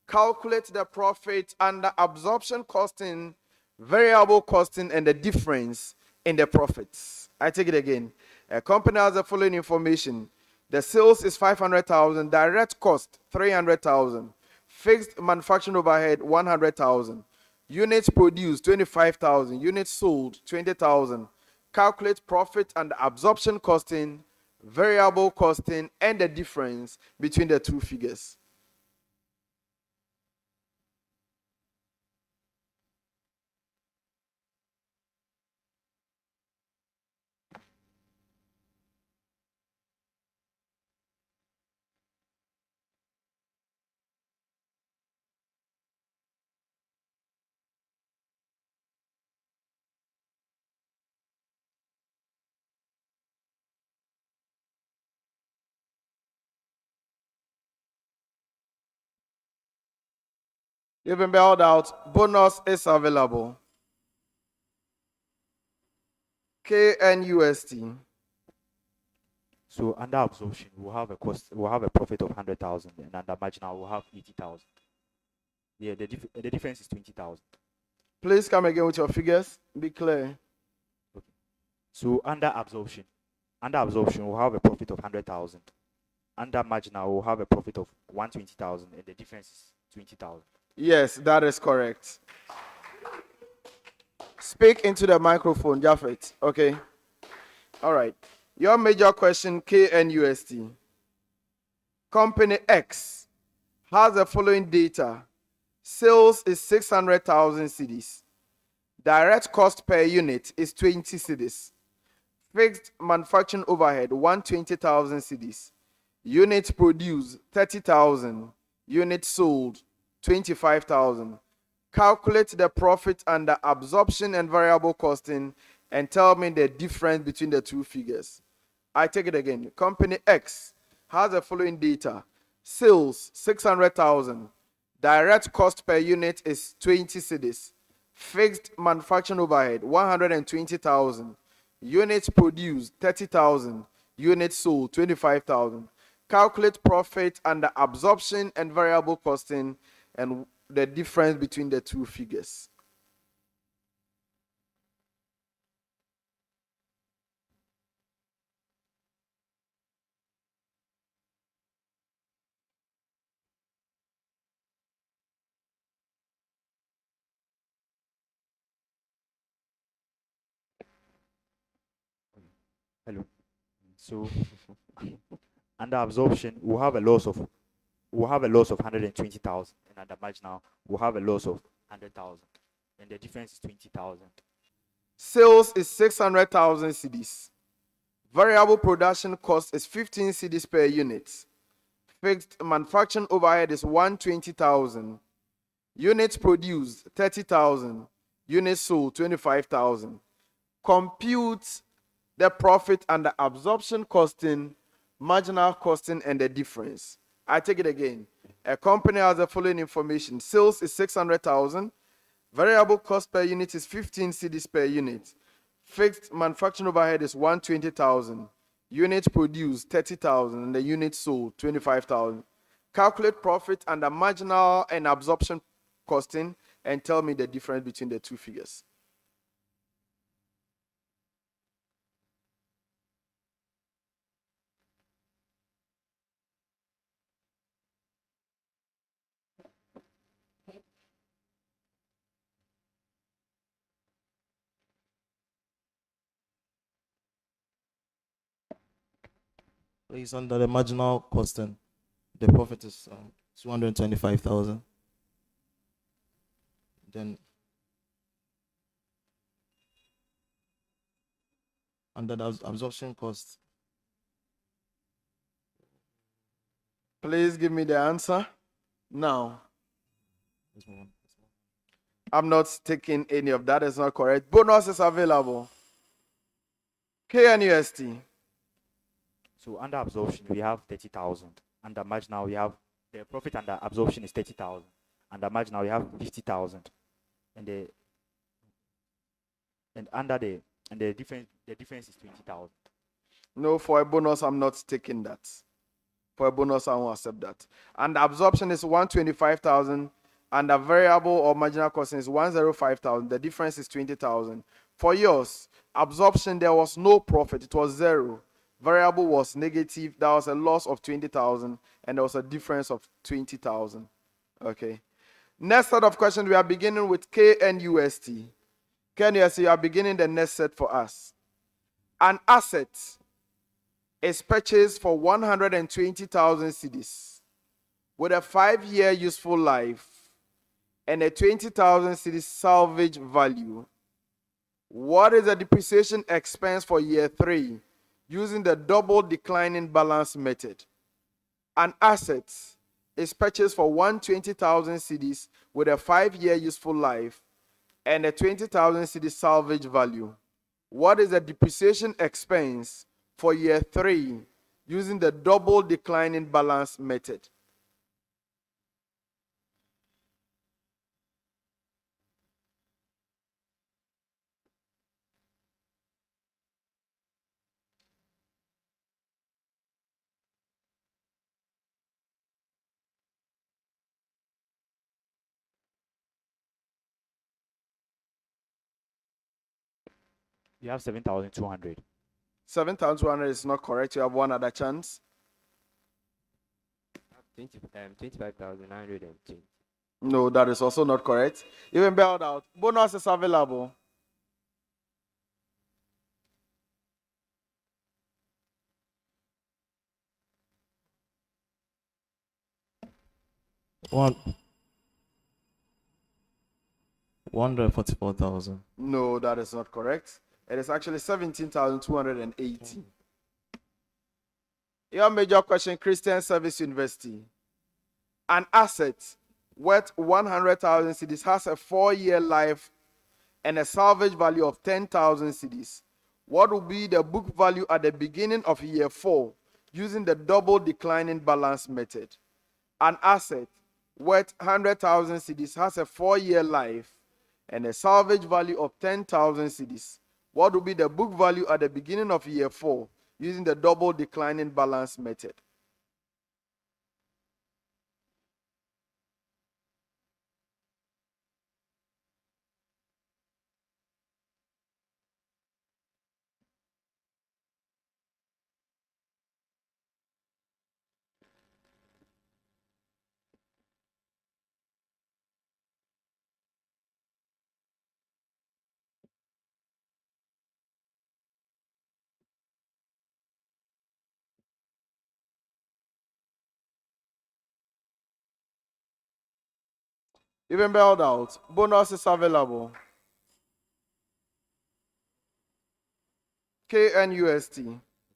Calculate the profit under absorption costing, variable costing, and the difference in the profits. I take it again. A company has the following information. The sales is 500,000, direct cost 300,000, fixed manufacturing overhead 100,000, units produced 25,000, units sold 20,000. Calculate profit and absorption costing, variable costing, and the difference between the two figures. You've been bailed out. Bonus is available. KNUST. So under absorption, we'll have a profit of 100,000, and under marginal, we'll have 80,000. Yeah, the difference is 20,000. Please come again with your figures. Be clear. Okay. So under absorption, we'll have a profit of 100,000. Under marginal, we'll have a profit of 120,000, and the difference is 20,000. Yes, that is correct. Speak into the microphone, Japheth. Okay. All right. Your major question, KNUST. Company X has the following data. Sales is 600,000 cedis. Direct cost per unit is 20 cedis. Fixed manufacturing overhead 120,000 cedis. Units produced 30,000. Units sold 25,000. Calculate the profit under absorption and variable costing and tell me the difference between the two figures. I take it again. Company X has the following data. Sales 600,000. Direct cost per unit is 20 cedis. Fixed manufacturing overhead 120,000. Units produced 30,000. Units sold 25,000. Calculate profit under absorption and variable costing and the difference between the two figures. Hello. So under absorption, we'll have a loss of 120,000, and under marginal, we'll have a loss of 100,000, and the difference is 20,000. Sales is 600,000 cedis. Variable production cost is 15 cedis per unit. Fixed manufacturing overhead is 120,000. Units produced 30,000. Units sold 25,000. Compute the profit under absorption costing, marginal costing, and the difference. I take it again. A company has the following information. Sales is 600,000. Variable cost per unit is 15 cedis per unit. Fixed manufacturing overhead is 120,000. Units produced 30,000 and the units sold 25,000. Calculate profit under marginal and absorption costing and tell me the difference between the two figures. Please, under the marginal costing, the profit is 225,000. Then under the absorption cost, Please give me the answer now. let's move on. I'm not taking any of that. It's not correct. Bonus is available. KNUST. So under absorption, we have 30,000. Under marginal, we have the profit under absorption is 30,000. Under marginal, we have 50,000, and the difference is 20,000. No, for a bonus, I'm not taking that. For a bonus, I won't accept that. And the absorption is 125,000, and the variable or marginal costing is 105,000. The difference is 20,000. For yours, absorption, there was no profit. It was zero. Variable was negative. There was a loss of 20,000, and there was a difference of 20,000. Okay. Next set of questions, we are beginning with KNUST. KNUST, you are beginning the next set for us. An asset is purchased for 120,000 cedis with a 5-year useful life and a 20,000 cedis salvage value. What is the depreciation expense for year 3 using the double declining balance method? An asset is purchased for 120,000 cedis with a 5-year useful life and a 20,000 cedis salvage value. What is the depreciation expense for year 3 using the double declining balance method? You have 7,200. 7,200 is not correct. You have one other chance. 25,920. No, that is also not correct. Even bailed out. Bonus is available. One 144,000. No, that is not correct. It is actually 17,280. Your major question, Christian Service University. An asset worth 100,000 cedis has a 4-year life and a salvage value of 10,000 cedis. What will be the book value at the beginning of year 4 using the double declining balance method? An asset worth 100,000 cedis has a 4-year life and a salvage value of 10,000 cedis. What will be the book value at the beginning of year 4 using the double declining balance method? Even bailed out, bonus is available. KNUST.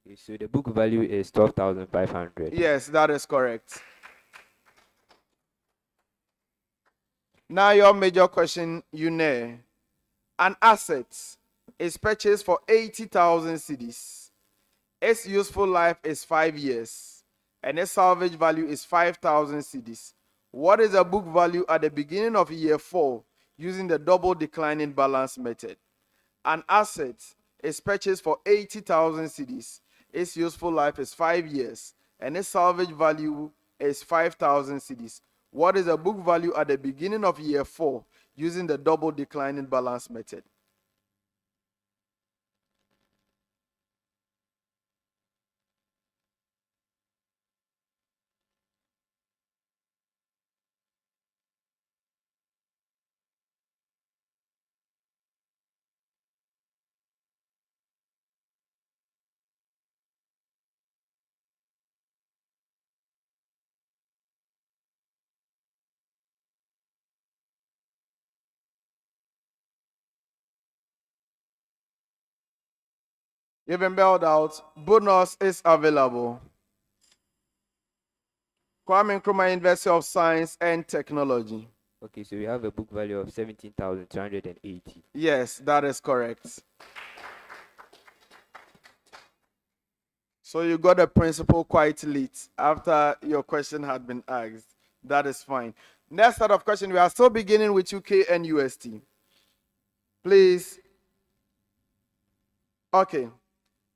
Okay, so the book value is 12,500. Yes, that is correct. Now your major question, you know. An asset is purchased for 80,000 cedis. Its useful life is 5 years, and its salvage value is 5,000 cedis. What is the book value at the beginning of year 4 using the double declining balance method? An asset is purchased for 80,000 cedis. Its useful life is 5 years, and its salvage value is 5,000 cedis. What is the book value at the beginning of year 4 using the double declining balance method? Even bailed out, bonus is available. Kwame Nkrumah University of Science and Technology. Okay, so we have a book value of 17,280. Yes, that is correct. So you got the principle quite late after your question had been asked. That is fine. Next set of question, we are still beginning with UK and UST. Please. Okay.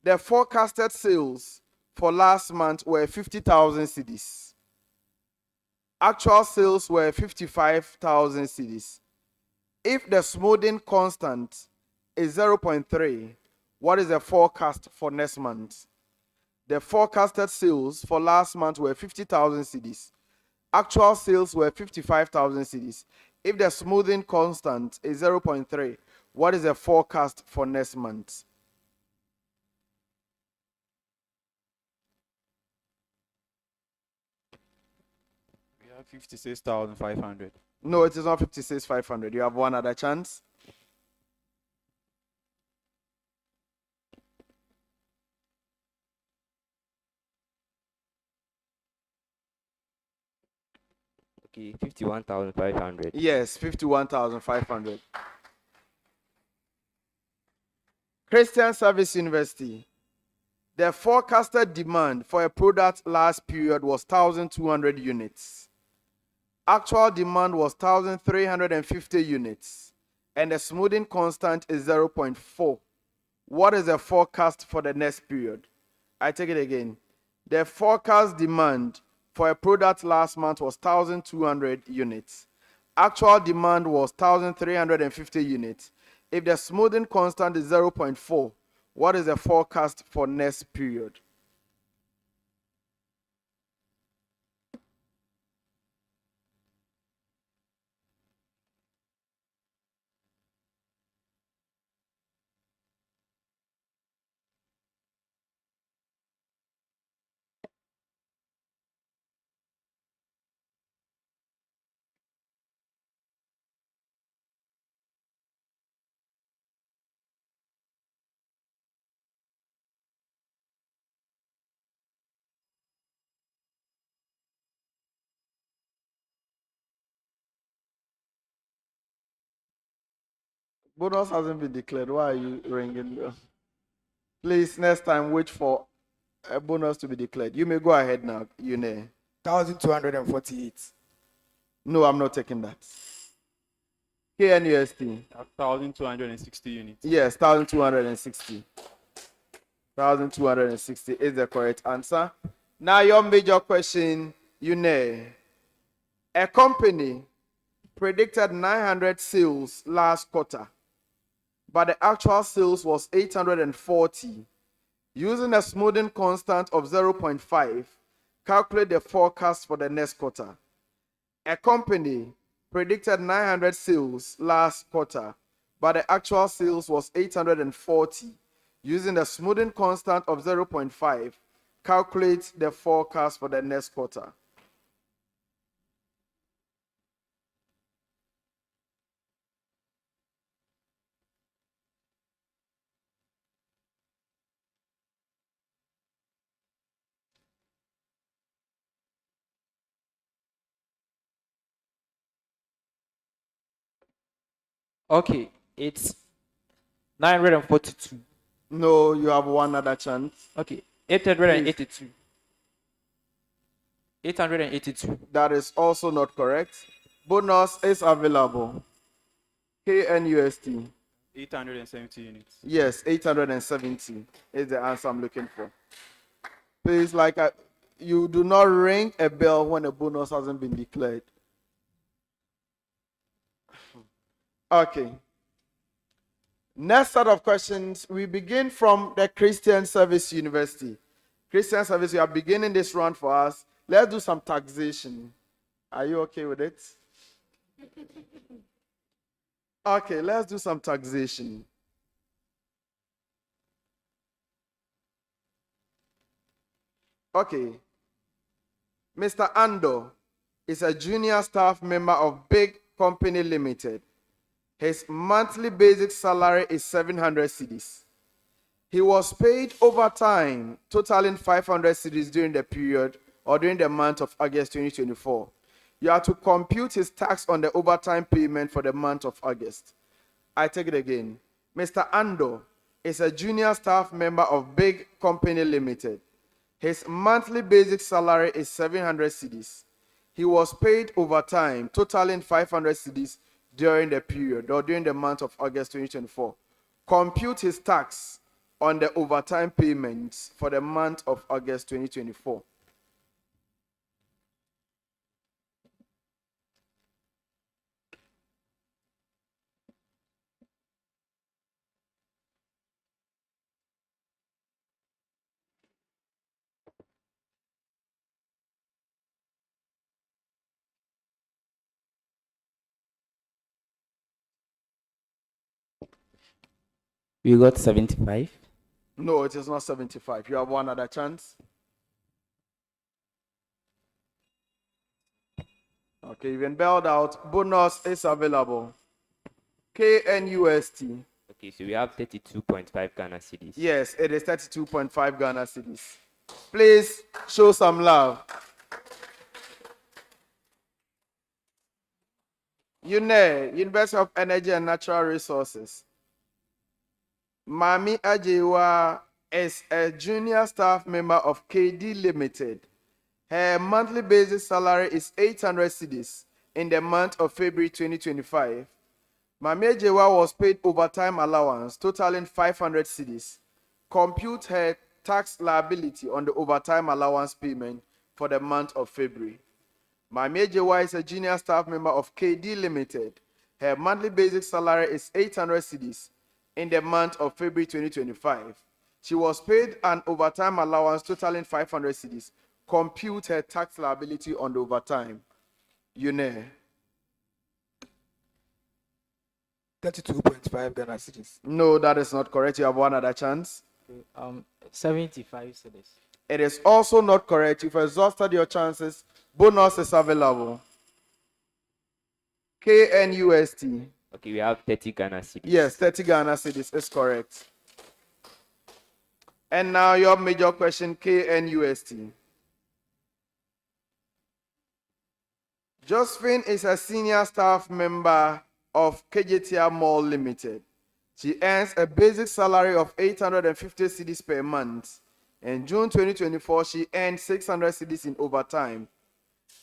The forecasted sales for last month were 50,000 cedis. Actual sales were 55,000 cedis. If the smoothing constant is 0.3, what is the forecast for next month? The forecasted sales for last month were 50,000 cedis. Actual sales were 55,000 cedis. If the smoothing constant is 0.3, what is the forecast for next month? We have 56,500. No, it is not 56,500. You have one other chance. Okay, 51,500. Yes, 51,500. Christian Service University. The forecasted demand for a product last period was 1,200 units. Actual demand was 1,350 units. And the smoothing constant is 0.4. What is the forecast for the next period? I take it again. The forecast demand for a product last month was 1,200 units. Actual demand was 1,350 units. If the smoothing constant is 0.4, what is the forecast for next period? Bonus hasn't been declared. Why are you ringing? Please, next time, wait for a bonus to be declared. You may go ahead now, Yune. 1,248. No, I'm not taking that. KNUST. 1,260 units. Yes, 1,260. 1,260 is the correct answer. Now, your major question, Yune. A company predicted 900 sales last quarter, but the actual sales was 840. Using a smoothing constant of 0.5, calculate the forecast for the next quarter. A company predicted 900 sales last quarter, but the actual sales was 840. Using a smoothing constant of 0.5, calculate the forecast for the next quarter. Okay, it's 942. No, you have one other chance. Okay, 882. 882. That is also not correct. Bonus is available. KNUST. 870 units. Yes, 870 is the answer I'm looking for. Please, you do not ring a bell when a bonus hasn't been declared. Okay. Next set of questions, we begin from the Christian Service University. Christian Service, you are beginning this round for us. Let's do some taxation. Are you okay with it? Okay, let's do some taxation. Okay. Mr. Ando is a junior staff member of Big Company Limited. His monthly basic salary is 700 cedis. He was paid overtime, totaling 500 cedis during the period or during the month of August 2024. You are to compute his tax on the overtime payment for the month of August. I take it again. Mr. Ando is a junior staff member of Big Company Limited. His monthly basic salary is 700 cedis. He was paid overtime, totaling 500 cedis during the period or during the month of August 2024. Compute his tax on the overtime payments for the month of August 2024. We got 75. No, it is not 75. You have one other chance. Okay, you've been bailed out. Bonus is available. KNUST. Okay, so we have 32.5 Ghana cedis. Yes, it is 32.5 Ghana cedis. Please show some love. University of Energy and Natural Resources. Mami Ajewa is a junior staff member of KD Limited. Her monthly basic salary is 800 cedis in the month of February 2025. Mami Ajewa was paid overtime allowance totaling 500 cedis. Compute her tax liability on the overtime allowance payment for the month of February. Mami Ajewa is a junior staff member of KD Limited. Her monthly basic salary is 800 cedis in the month of February 2025. She was paid an overtime allowance totaling 500 cedis. Compute her tax liability on the overtime. Yune. 32.5 Ghana cedis. No, that is not correct. You have one other chance. 75 cedis. It is also not correct. You've exhausted your chances. Bonus is available. KNUST. Okay, we have 30 Ghana cedis. Yes, 30 Ghana cedis is correct. And now your major question, KNUST. Josephine is a senior staff member of KJTR Mall Limited. She earns a basic salary of 850 cedis per month. In June 2024, she earned 600 cedis in overtime.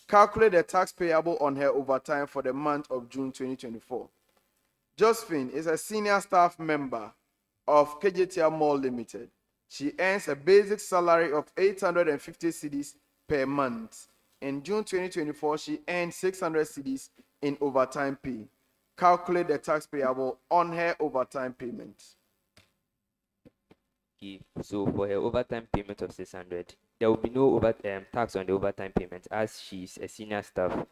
Calculate the tax payable on her overtime for the month of June 2024. Josephine is a senior staff member of KJTR Mall Limited. She earns a basic salary of 850 cedis per month. In June 2024, she earned 600 cedis in overtime pay. Calculate the tax payable on her overtime payment. Okay, so for her overtime payment of 600, there will be no tax on the overtime payment as she's a senior staff.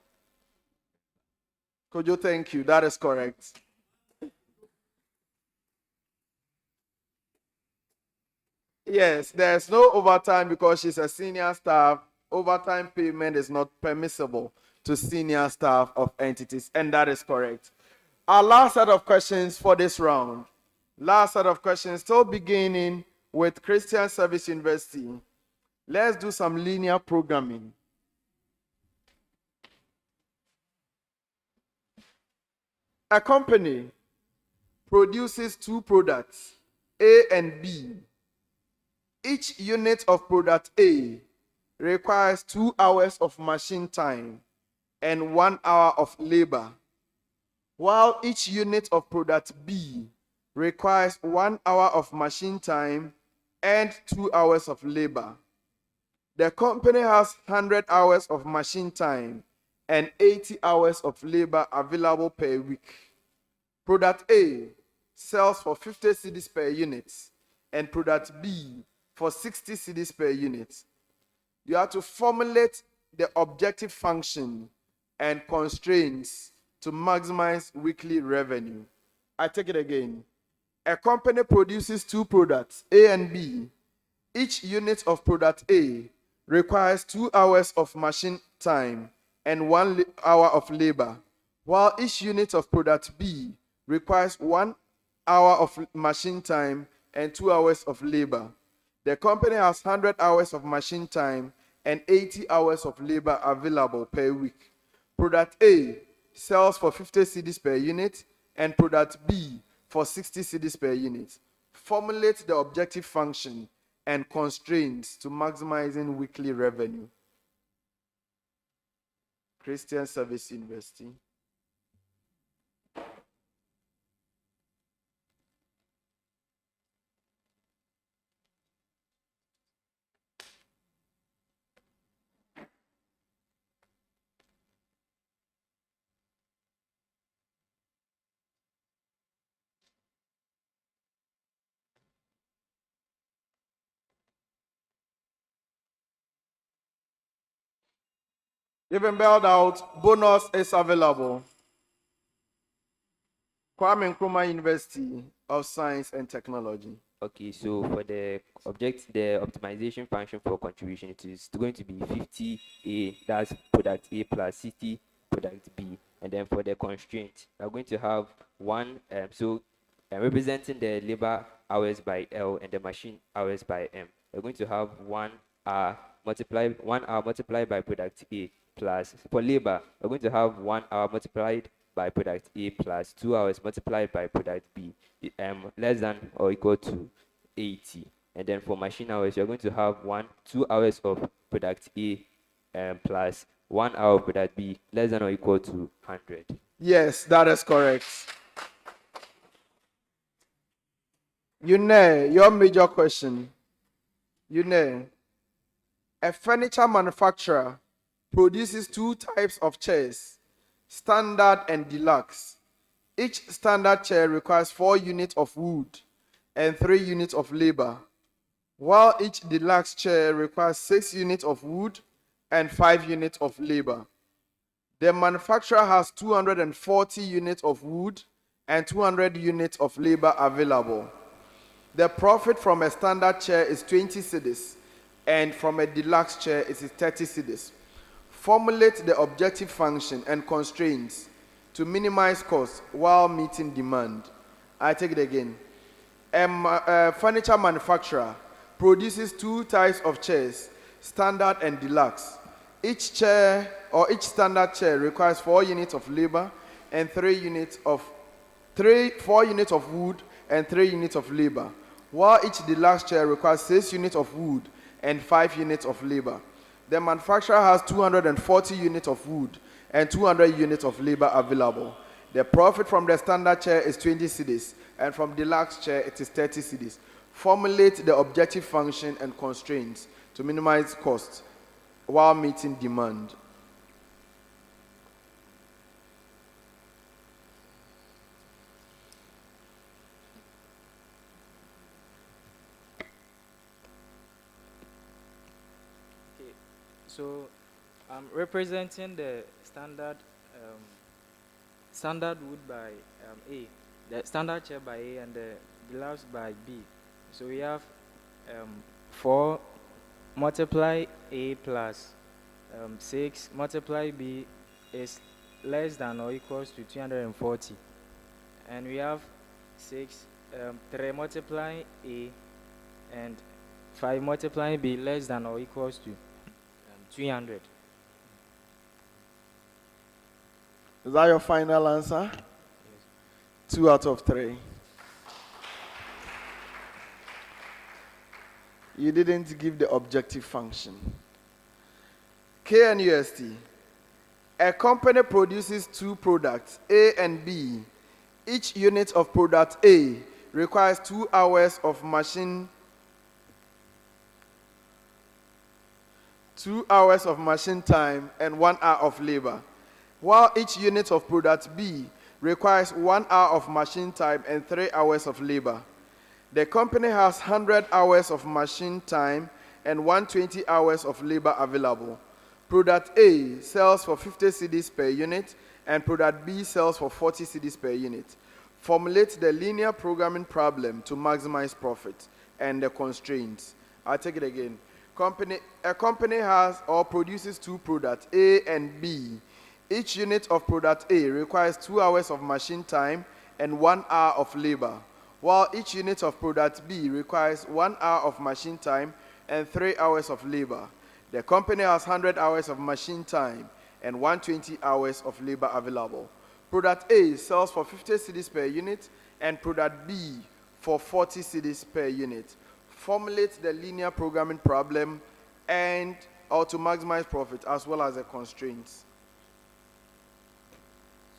Kojo, thank you. That is correct. Yes, there's no overtime because she's a senior staff. Overtime payment is not permissible to senior staff of entities, and that is correct. Our last set of questions for this round. Last set of questions, still beginning with Christian Service University. Let's do some linear programming. A company produces two products, A and B. Each unit of product A requires 2 hours of machine time and 1 hour of labor, while each unit of product B requires 1 hour of machine time and 2 hours of labor. The company has 100 hours of machine time and 80 hours of labor available per week. Product A sells for 50 cedis per unit and product B for 60 cedis per unit. You have to formulate the objective function and constraints to maximize weekly revenue. I take it again. A company produces two products, A and B. Each unit of product A requires 2 hours of machine time and 1 hour of labor, while each unit of product B requires 1 hour of machine time and 2 hours of labor. The company has 100 hours of machine time and 80 hours of labor available per week. Product A sells for 50 cedis per unit and product B for 60 cedis per unit. Formulate the objective function and constraints to maximizing weekly revenue. Christian Service University. You've been bailed out. Bonus is available. Kwame Nkrumah University of Science and Technology. Okay, so for the optimization function for contribution, it is going to be 50A, that's product A plus 60 product B. And then for the constraint, we're going to have representing the labor hours by L and the machine hours by M. We're going to have 1 hour multiplied by product A plus, for labor, we're going to have 1 hour multiplied by product A plus 2 hours multiplied by product B, less than or equal to 80. And then for machine hours, you're going to have 2 hours of product A plus 1 hour of product B, less than or equal to 100. Yes, that is correct. Your major question. A furniture manufacturer produces two types of chairs, standard and deluxe. Each standard chair requires 4 units of wood and 3 units of labor, while each deluxe chair requires 6 units of wood and 5 units of labor. The manufacturer has 240 units of wood and 200 units of labor available. The profit from a standard chair is 20 cedis, and from a deluxe chair is 30 cedis. Formulate the objective function and constraints to minimize costs while meeting demand. I take it again. A furniture manufacturer produces 2 types of chairs, standard and deluxe. Each standard chair requires 4 units of labor and 4 units of wood and 3 units of labor, while each deluxe chair requires 6 units of wood and 5 units of labor. The manufacturer has 240 units of wood and 200 units of labor available. The profit from the standard chair is 20 cedis, and from deluxe chair it is 30 cedis. Formulate the objective function and constraints to minimize costs while meeting demand. Okay, so I'm representing the standard wood by A, the standard chair by A, and the deluxe by B. So we have 4 multiply A plus 6 multiply B is less than or equals to 240, and we have 3 multiply A and 5 multiply B less than or equals to 300. Is that your final answer? 2 out of 3. You didn't give the objective function. KNUST. A company produces 2 products, A and B. Each unit of product A requires 2 hours of machine time and 1 hour of labor, while each unit of product B requires 1 hour of machine time and 3 hours of labor. The company has 100 hours of machine time and 120 hours of labor available. Product A sells for 50 cedis per unit, and product B sells for 40 cedis per unit. Formulate the linear programming problem to maximize profit and the constraints. I'll take it again. A company has or produces 2 products, A and B. Each unit of product A requires 2 hours of machine time and 1 hour of labor, while each unit of product B requires 1 hour of machine time and 3 hours of labor. The company has 100 hours of machine time and 120 hours of labor available. Product A sells for 50 cedis per unit and product B for 40 cedis per unit. Formulate the linear programming problem and or to maximize profit as well as the constraints.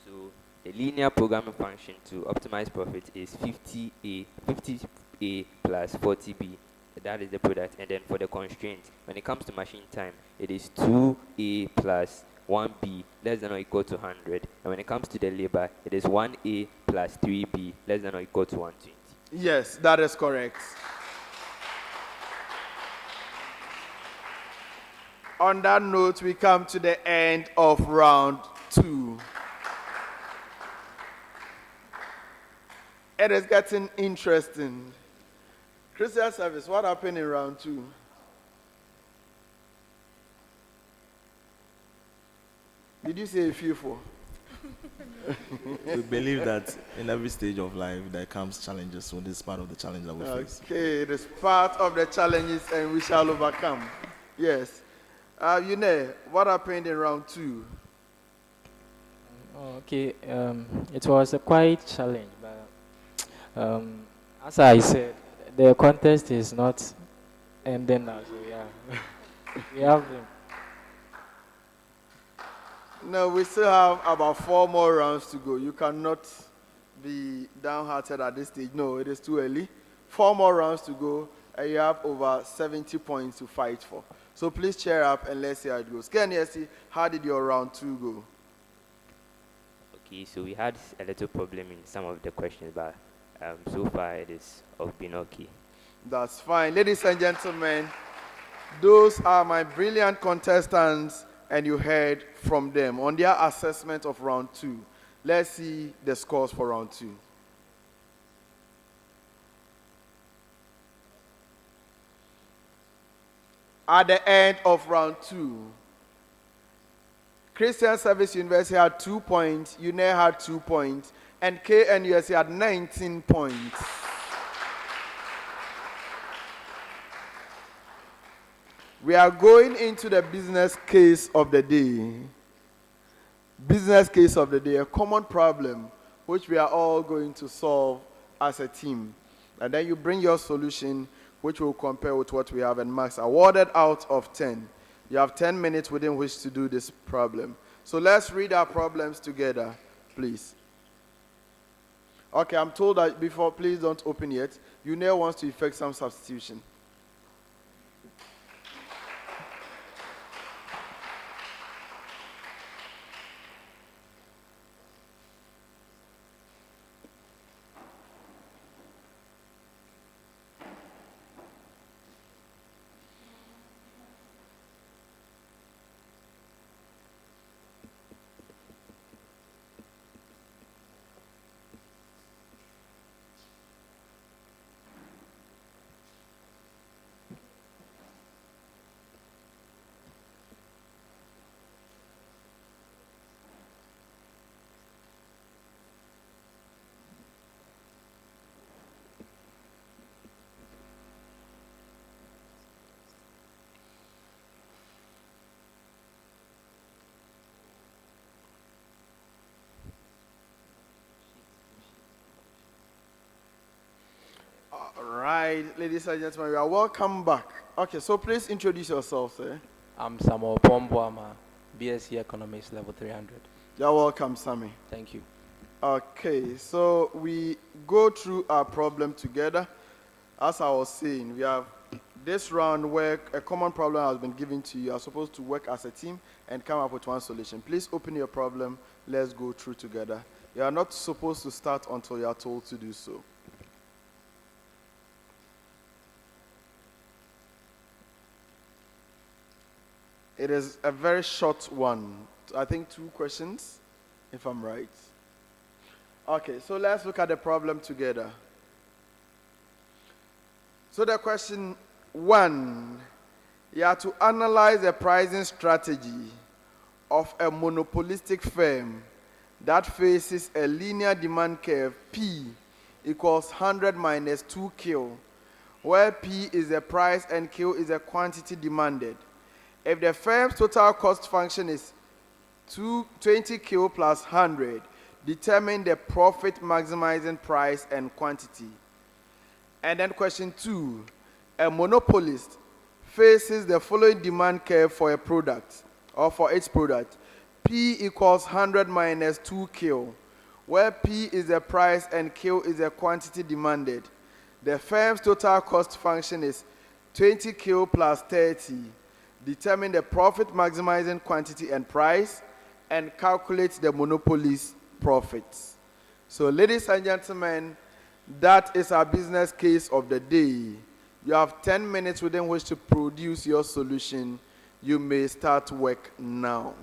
So the linear programming function to optimize profit is 50A plus 40B. That is the product. And then for the constraint, when it comes to machine time, it is 2A plus 1B less than or equal to 100. And when it comes to the labor, it is 1A plus 3B less than or equal to 120. Yes, that is correct. On that note, we come to the end of round 2. It is getting interesting. Christian service, what happened in round 2? Did you say a few for? We believe that in every stage of life there comes challenges, so this is part of the challenge that we face. Okay, it is part of the challenges and we shall overcome. Yes. What happened in round 2? Okay, it was a quite challenge, but as I said, the contest is not ending now, so yeah, we have them. No, we still have about 4 more rounds to go. You cannot be downhearted at this stage. No, it is too early. 4 more rounds to go, and you have over 70 points to fight for. So please cheer up and let's see how it goes. KNSC, how did your round 2 go? Okay, so we had a little problem in some of the questions, but so far it is been okay. That's fine. Ladies and gentlemen, those are my brilliant contestants, and you heard from them on their assessment of round 2. Let's see the scores for round 2. At the end of round 2, Christian Service University had 2 points, UNE had 2 points, and KNUSC had 19 points. We are going into the business case of the day. Business case of the day, a common problem which we are all going to solve as a team. And then you bring your solution, which will compare with what we have, and marks awarded out of 10. You have 10 minutes within which to do this problem. So let's read our problems together, please. Okay, I'm told that before, please don't open yet. Unel wants to effect some substitution. All right, ladies and gentlemen, you are welcome back. Okay, so please introduce yourself, sir. I'm Samuel Pomboama, BSc Economics Level 300. You're welcome, Sammy. Thank you. Okay, so we go through our problem together. As I was saying, we have this round where a common problem has been given to you. You are supposed to work as a team and come up with one solution. Please open your problem. Let's go through together. You are not supposed to start until you are told to do so. It is a very short one. I think 2 questions, if I'm right. Okay, so let's look at the problem together. So the question 1, you have to analyze the pricing strategy of a monopolistic firm that faces a linear demand curve P equals 100 minus 2 kil, where P is the price and Q is the quantity demanded. If the firm's total cost function is 20 kil plus 100, determine the profit maximizing price and quantity. And then question 2, a monopolist faces the following demand curve for a product or for its product. P equals 100 minus 2 kil, where P is the price and Q is the quantity demanded. The firm's total cost function is 20 kil plus 30. Determine the profit maximizing quantity and price, and calculate the monopoly's profits. So, ladies and gentlemen, that is our business case of the day. You have 10 minutes within which to produce your solution. You may start work now.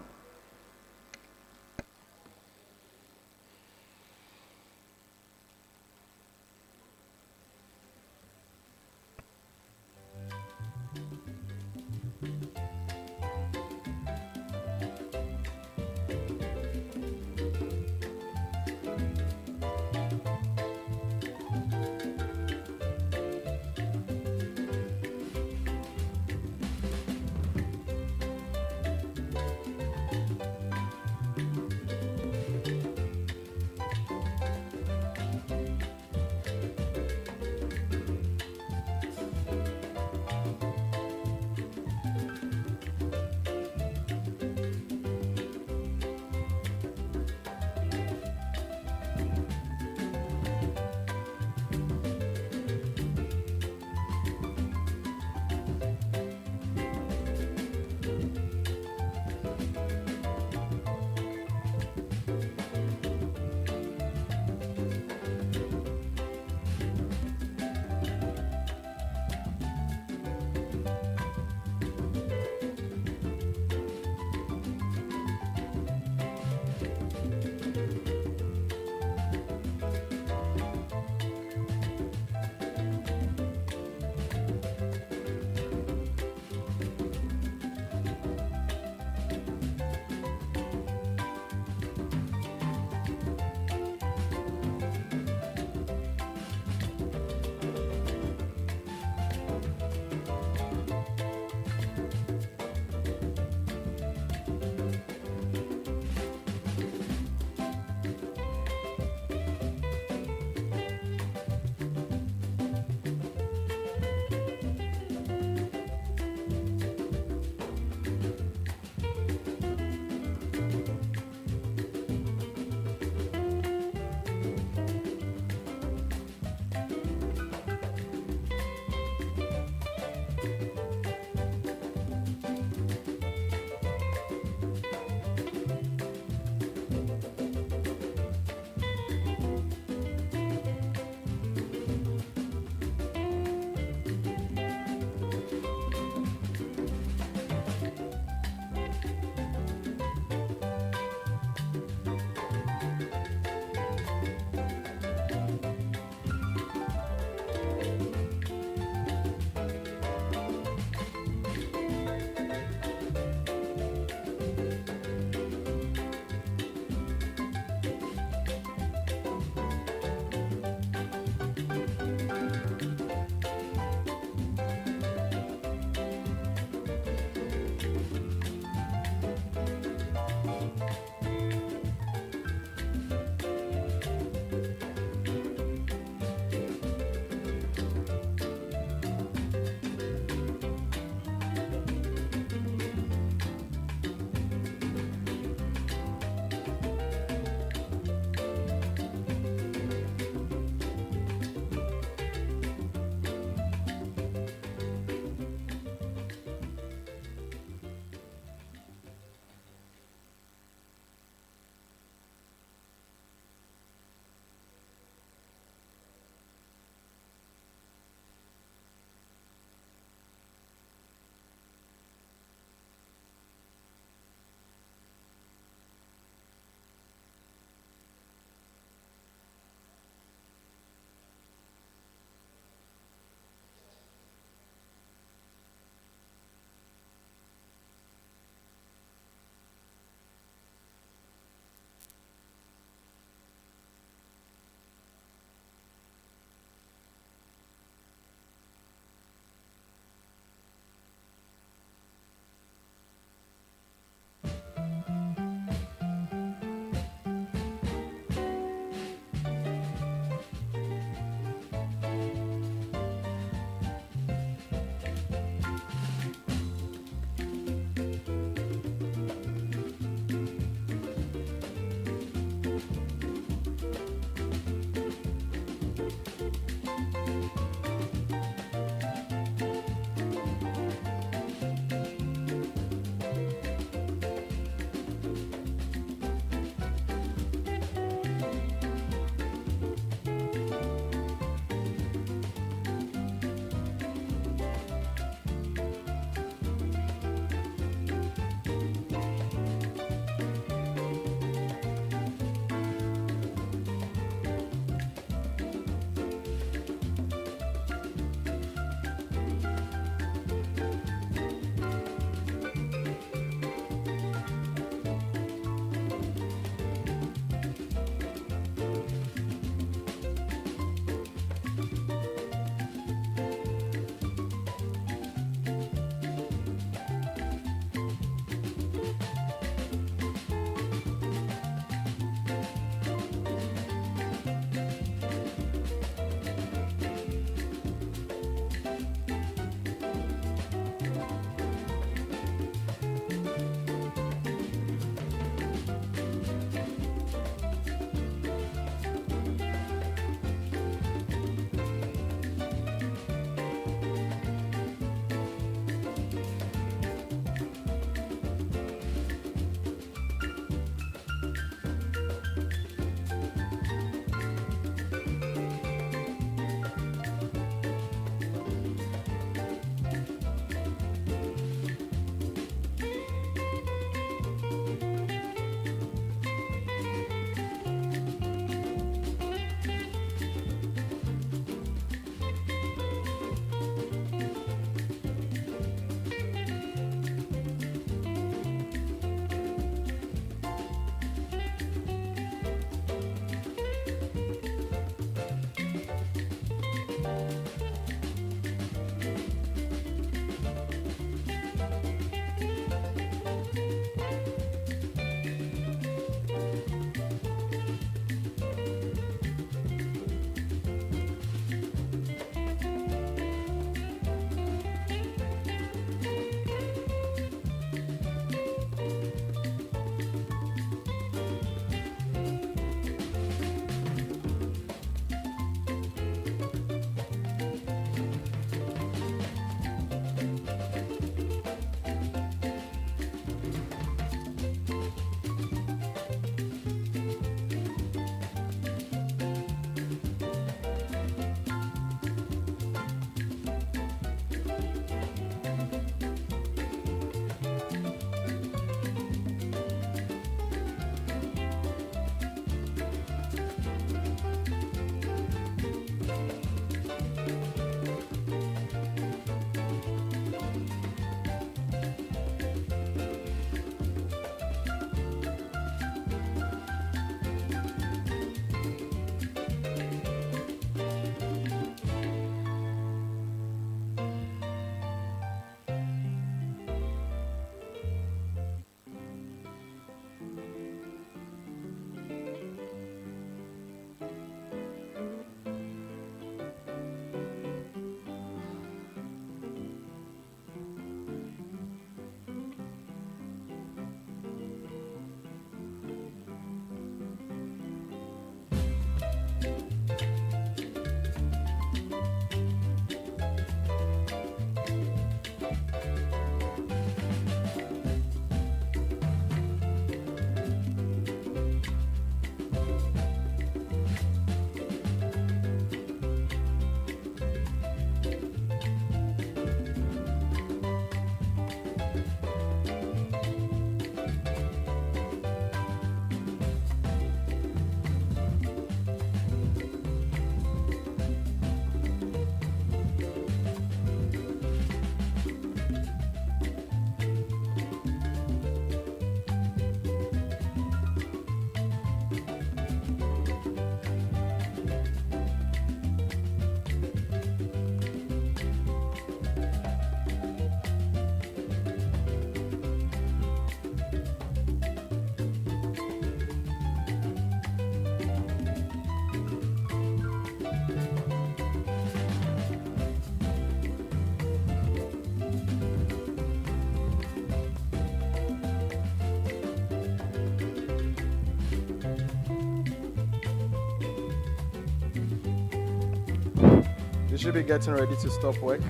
You should be getting ready to stop work.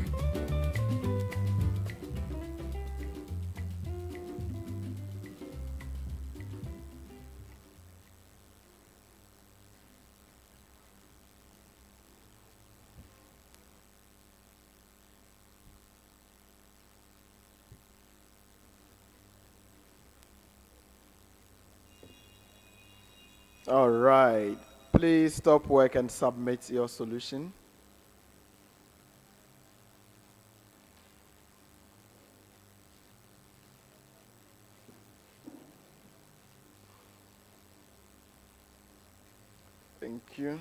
All right. Please stop work and submit your solution. Thank you.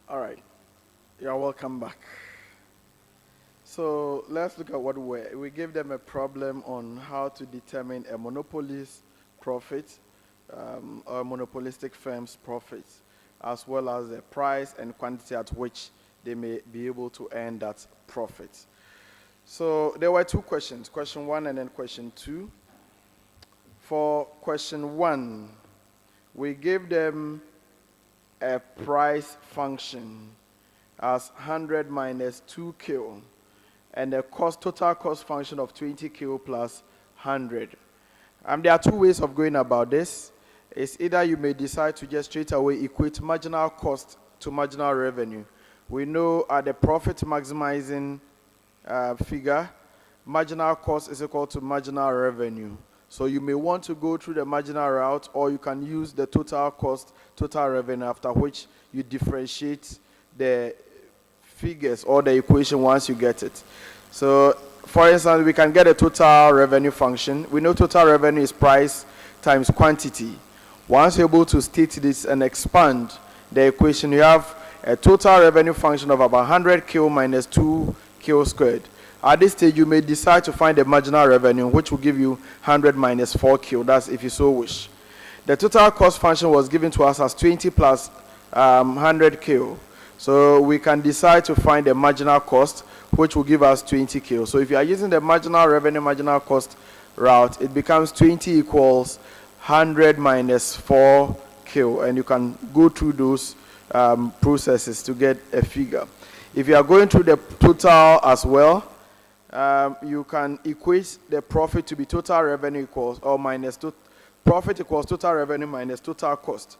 All right. You're welcome back. So let's look at what we gave them a problem on how to determine a monopolist's profit or a monopolistic firm's profits, as well as the price and quantity at which they may be able to earn that profit. So there were two questions, question 1 and then question 2. For question 1, we gave them a price function as 100 minus 2 kilo and a total cost function of 20 kilo plus 100. There are two ways of going about this. It's either you may decide to just straight away equate marginal cost to marginal revenue. We know at the profit maximizing figure, marginal cost is equal to marginal revenue. So you may want to go through the marginal route, or you can use the total cost, total revenue, after which you differentiate the figures or the equation once you get it. So, for instance, we can get a total revenue function. We know total revenue is price times quantity. Once you're able to state this and expand the equation, you have a total revenue function of about 100 kilo minus 2 kilo squared. At this stage, you may decide to find the marginal revenue, which will give you 100 minus 4 kilo. That's if you so wish. The total cost function was given to us as 20 plus 100 kilo. So we can decide to find the marginal cost, which will give us 20 kilo. So if you are using the marginal revenue, marginal cost route, it becomes 20 equals 100 minus 4 kilo. And you can go through those processes to get a figure. If you are going through the total as well, you can equate the profit to be total revenue equals or minus profit equals total revenue minus total cost.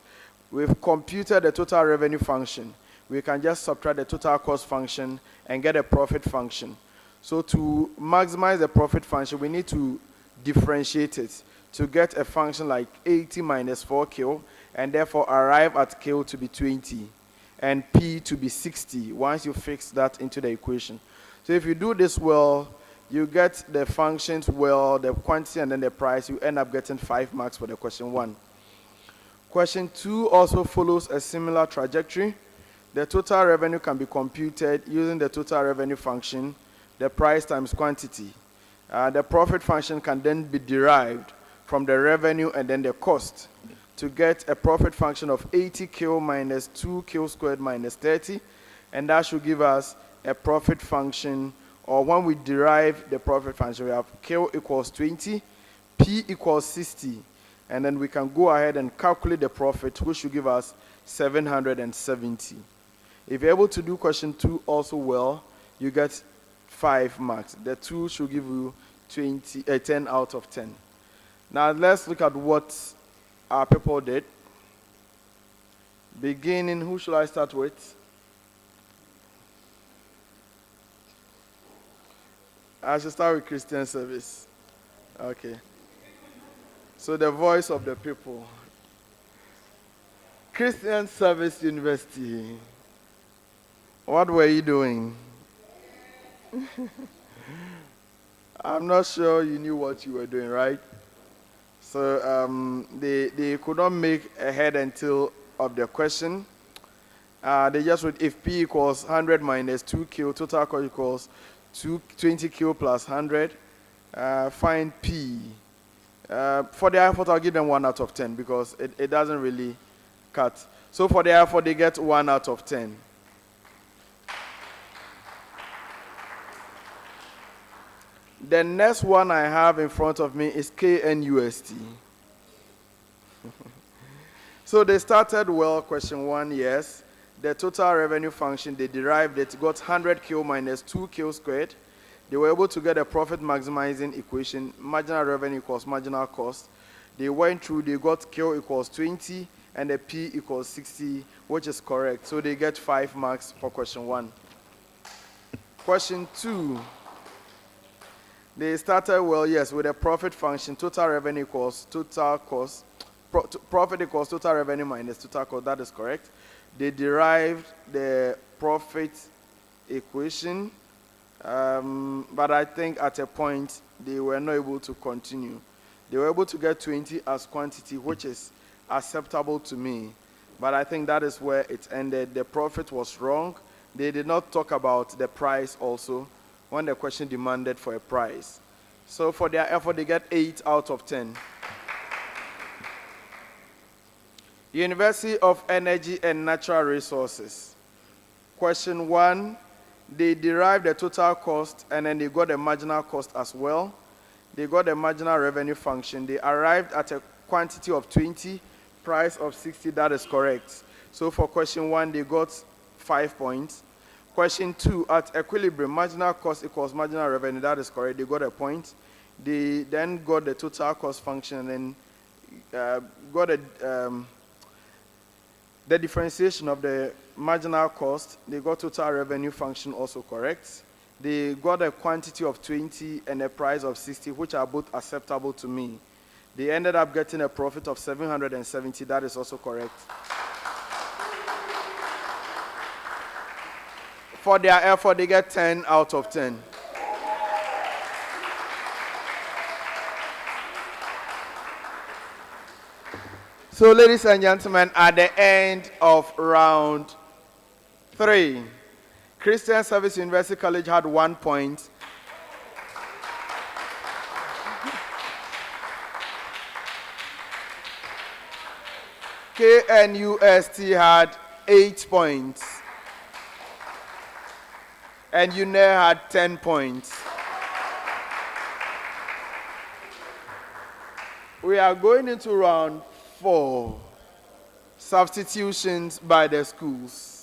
We've computed the total revenue function. We can just subtract the total cost function and get a profit function. So to maximize the profit function, we need to differentiate it to get a function like 80 minus 4 kilo, and therefore arrive at kilo to be 20 and p to be 60 once you fix that into the equation. So if you do this well, you get the functions well, the quantity and then the price, you end up getting 5 marks for the question 1. Question 2 also follows a similar trajectory. The total revenue can be computed using the total revenue function, the price times quantity. The profit function can then be derived from the revenue and then the cost to get a profit function of 80 kilo minus 2 kilo squared minus 30, and that should give us a profit function, or when we derive the profit function, we have kilo equals 20, p equals 60, and then we can go ahead and calculate the profit, which should give us 770. If you're able to do question 2 also well, you get 5 marks. The 2 should give you 10 out of 10. Now let's look at what our people did. Beginning, who should I start with? I should start with Christian service. Okay. So the voice of the people. Christian Service University. What were you doing? I'm not sure you knew what you were doing, right? So they could not make a head and tail of the question. They just wrote if P equals 100 minus 2 kilo, total cost equals 20 kilo plus 100. Find P. For the effort, I'll give them 1 out of 10 because it doesn't really cut. So for the effort, they get 1 out of 10. The next one I have in front of me is KNUST. So they started well, question 1, yes. The total revenue function, they derived it, got 100 kilo minus 2 kilo squared. They were able to get a profit maximizing equation, marginal revenue equals marginal cost. They went through, they got kilo equals 20 and the P equals 60, which is correct. So they get 5 marks for question 1. Question 2. They started well, yes, with a profit function, total revenue equals total cost, profit equals total revenue minus total cost, that is correct. They derived the profit equation, but I think at a point they were not able to continue. They were able to get 20 as quantity, which is acceptable to me, but I think that is where it ended. The profit was wrong. They did not talk about the price also, when the question demanded for a price. So for their effort, they get 8 out of 10. University of Energy and Natural Resources. Question 1, they derived the total cost and then they got the marginal cost as well. They got the marginal revenue function. They arrived at a quantity of 20, price of 60, that is correct. So for question 1, they got 5 points. Question 2, at equilibrium, marginal cost equals marginal revenue, that is correct. They got a point. They then got the total cost function and then got the differentiation of the marginal cost. They got total revenue function also correct. They got a quantity of 20 and a price of 60, which are both acceptable to me. They ended up getting a profit of 770, that is also correct. For their effort, they get 10 out of 10. So, ladies and gentlemen, at the end of round 3, Christian Service University College had 1 point. KNUST had 8 points. And Une had 10 points. We are going into round 4. Substitutions by the schools.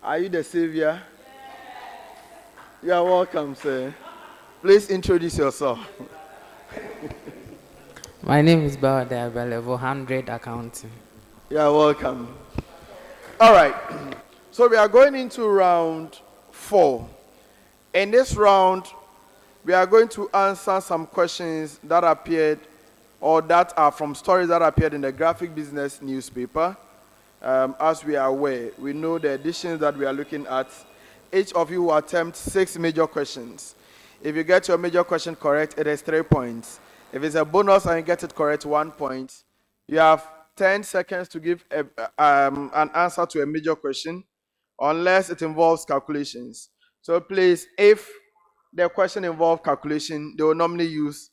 Are you the savior? You are welcome, sir. Please introduce yourself. My name is Bawada, level 100 accounting. You are welcome. All right. So we are going into round 4. In this round, we are going to answer some questions that appeared or that are from stories that appeared in the Graphic Business newspaper. As we are aware, we know the editions that we are looking at. Each of you will attempt 6 major questions. If you get your major question correct, it is 3 points. If it's a bonus and you get it correct, 1 point. You have 10 seconds to give an answer to a major question, unless it involves calculations. So please, if the question involves calculation, they will normally use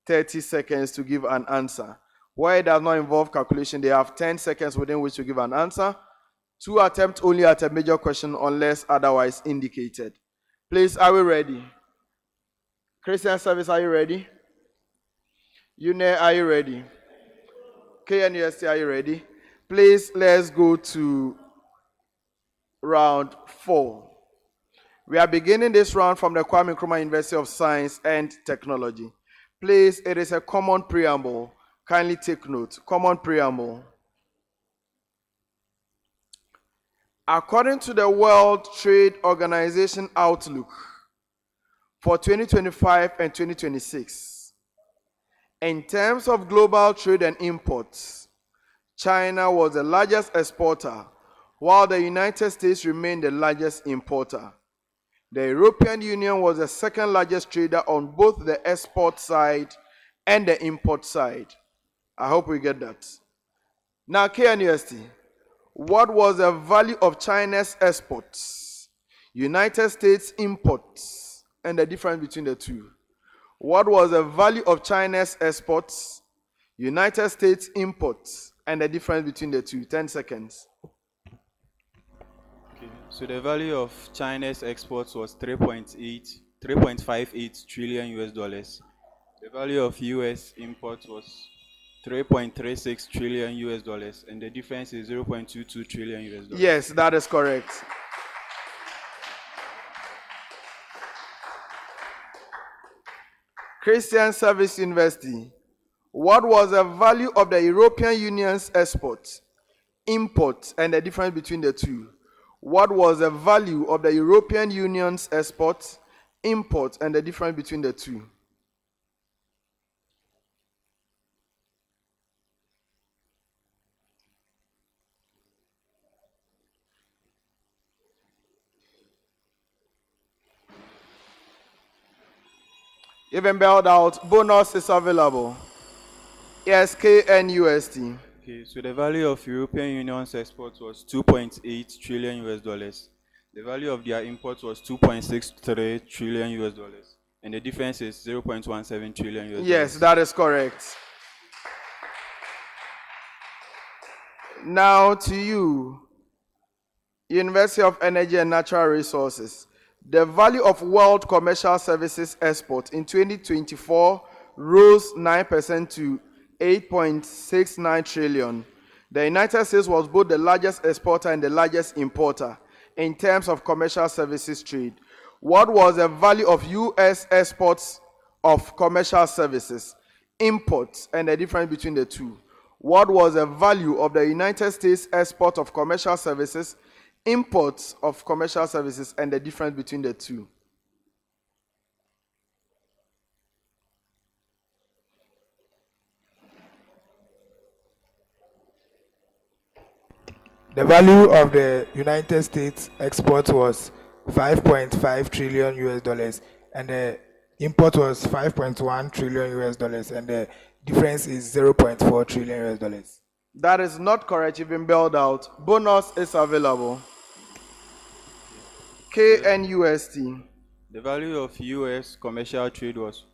30 seconds to give an answer. Where it does not involve calculation, they have 10 seconds within which to give an answer. 2 attempts only at a major question unless otherwise indicated. Please, are we ready? Christian Service, are you ready? Une, are you ready? KNUST, are you ready? Please, let's go to round 4. We are beginning this round from the Kwame Nkrumah University of Science and Technology. Please, it is a common preamble. Kindly take note. Common preamble. According to the World Trade Organization Outlook for 2025 and 2026, in terms of global trade and imports, China was the largest exporter, while the United States remained the largest importer. The European Union was the second largest trader on both the export side and the import side. I hope we get that. Now, KNUST, what was the value of China's exports, United States imports, and the difference between the two? What was the value of China's exports, United States imports, and the difference between the two? 10 seconds. Okay. So the value of China's exports was 3.58 trillion US dollars. The value of US imports was 3.36 trillion US dollars, and the difference is 0.22 trillion US dollars. Yes, that is correct. Christian Service University, what was the value of the European Union's exports, imports, and the difference between the two? What was the value of the European Union's exports, imports, and the difference between the two? Even bailed out, bonus is available. Yes, KNUST. Okay, so the value of European Union's exports was 2.8 trillion US dollars. The value of their imports was 2.63 trillion US dollars, and the difference is 0.17 trillion US dollars. Yes, that is correct. Now to you, University of Energy and Natural Resources. The value of world commercial services export in 2024 rose 9% to 8.69 trillion. The United States was both the largest exporter and the largest importer in terms of commercial services trade. What was the value of U.S. exports of commercial services, imports, and the difference between the two? What was the value of the United States export of commercial services, imports of commercial services, and the difference between the two? The value of the United States export was 5.5 trillion US dollars, and the import was 5.1 trillion US dollars, and the difference is 0.4 trillion US dollars. That is not correct. You've been bailed out. Bonus is available. KNUST. The value of U.S. commercial trade was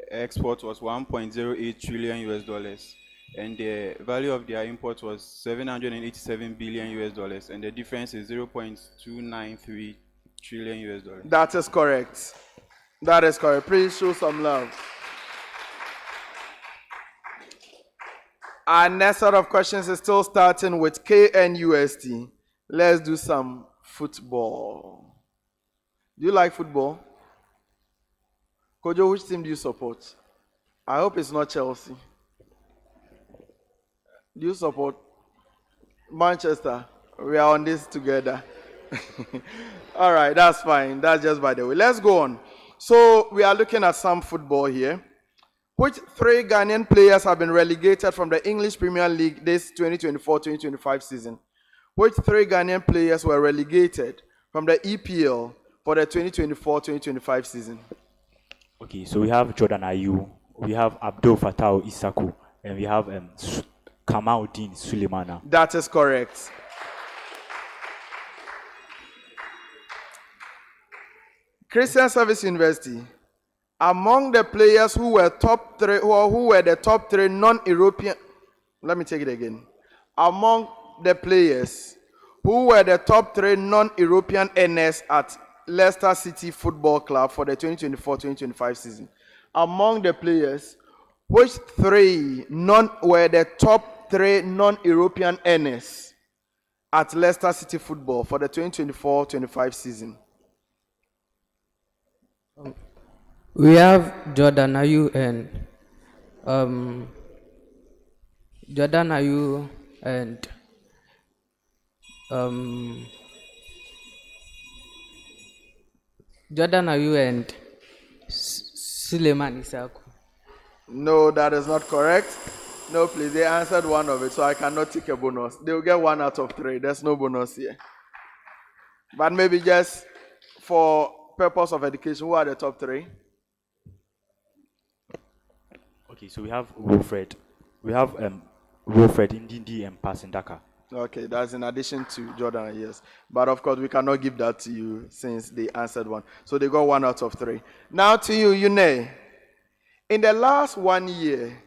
export was 1.08 trillion US dollars, and the value of their import was 787 billion US dollars, and the difference is 0.293 trillion US dollars. That is correct. That is correct. Please show some love. Our next set of questions is still starting with KNUST. Let's do some football. Do you like football? Kojo, which team do you support? I hope it's not Chelsea. Do you support Manchester? We are on this together. All right, that's fine. That's just by the way. Let's go on. So we are looking at some football here. Which 3 Ghanaian players have been relegated from the English Premier League this 2024-2025 season? Which 3 Ghanaian players were relegated from the EPL for the 2024-2025 season? Okay, so we have Jordan Ayew, we have Abdul Fattah Isaku, and we have Kamaldeen Sulemana. That is correct. Christian Service University. Among the players who were top 3, or who were the top 3 non-European, let me take it again. Among the players who were the top 3 non-European earners at Leicester City Football Club for the 2024-2025 season. Among the players, which 3 were the top 3 non-European earners at Leicester City Football for the 2024-25 season? We have Jordan Ayew and Jordan Ayew and Jordan Ayew and Suleiman Isaku. No, that is not correct. No, please. They answered one of it, so I cannot take a bonus. They will get 1 out of 3. There's no bonus here. But maybe just for purpose of education, who are the top 3? Okay, so we have Wilfred. We have Wilfred Ndidi and Pasindaka. Okay, that's in addition to Jordan, yes. But of course, we cannot give that to you since they answered one. So they got 1 out of 3. Now to you, Yune. In the last 1 year,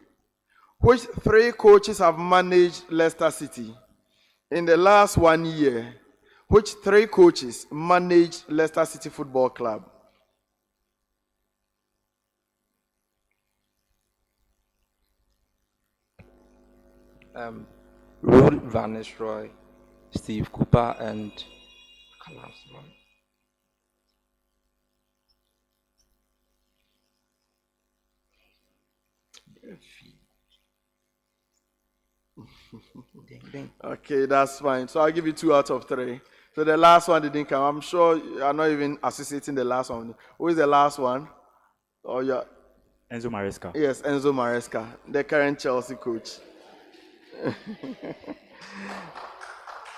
which 3 coaches have managed Leicester City? In the last 1 year, which 3 coaches managed Leicester City Football Club? Roel Van Nistelrooy, Steve Cooper, and Okay, that's fine. So I'll give you 2 out of 3. So the last one didn't come. I'm sure you are not even associating the last one. Who is the last one? Oh, yeah. Enzo Maresca. Yes, Enzo Maresca, the current Chelsea coach.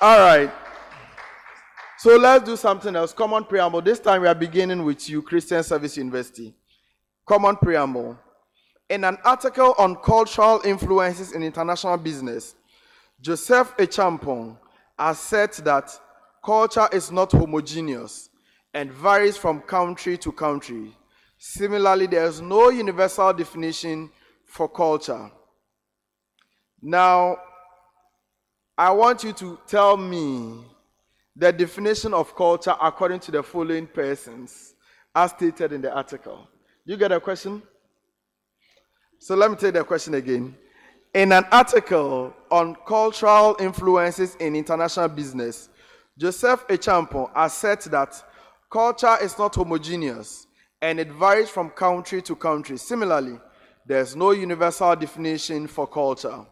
All right. So let's do something else. Common preamble. This time we are beginning with you, Christian Service University. Common preamble. In an article on cultural influences in international business, Joseph Echampong asserts that culture is not homogeneous and varies from country to country. Similarly, there is no universal definition for culture. Now, I want you to tell me the definition of culture according to the following persons, as stated in the article. You get a question? So let me take the question again. In an article on cultural influences in international business, Joseph Echampong asserts that culture is not homogeneous and it varies from country to country. Similarly, there's no universal definition for culture.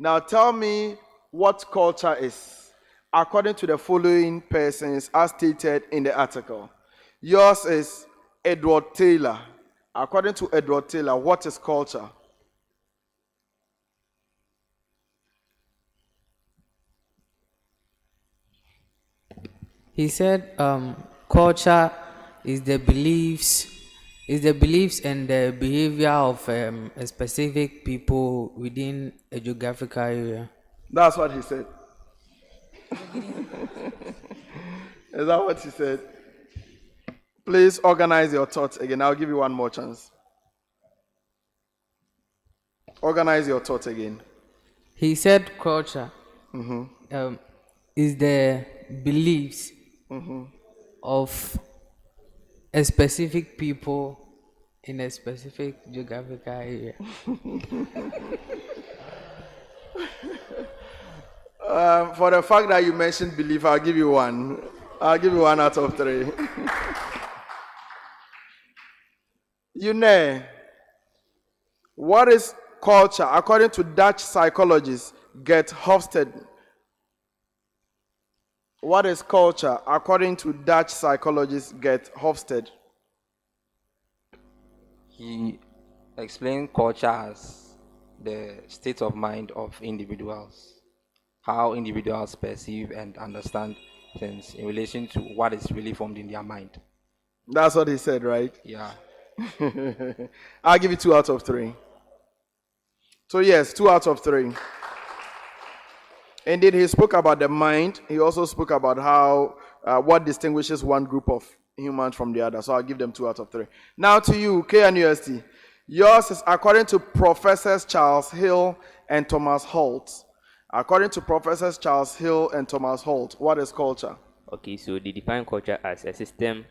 Now tell me what culture is, according to the following persons as stated in the article. Yours is Edward Taylor. According to Edward Taylor, what is culture? He said culture is the beliefs, is the beliefs and the behavior of a specific people within a geographical area. That's what he said. Is that what he said? Please organize your thoughts again. I'll give you one more chance. Organize your thoughts again. He said culture is the beliefs of a specific people in a specific geographical area. For the fact that you mentioned belief, I'll give you one. I'll give you 1 out of 3. You know, what is culture according to Dutch psychologist Gert Hofstede? What is culture according to Dutch psychologist Gert Hofstede? He explained culture as the state of mind of individuals, how individuals perceive and understand things in relation to what is really formed in their mind. That's what he said, right? Yeah. I'll give you 2 out of 3. So yes, 2 out of 3. Indeed, he spoke about the mind. He also spoke about how what distinguishes one group of humans from the other. So I'll give them 2 out of 3. Now to you, KNUST. Yours is according to Professors Charles Hill and Thomas Holt. According to Professors Charles Hill and Thomas Holt, what is culture? Okay, so they define culture as a system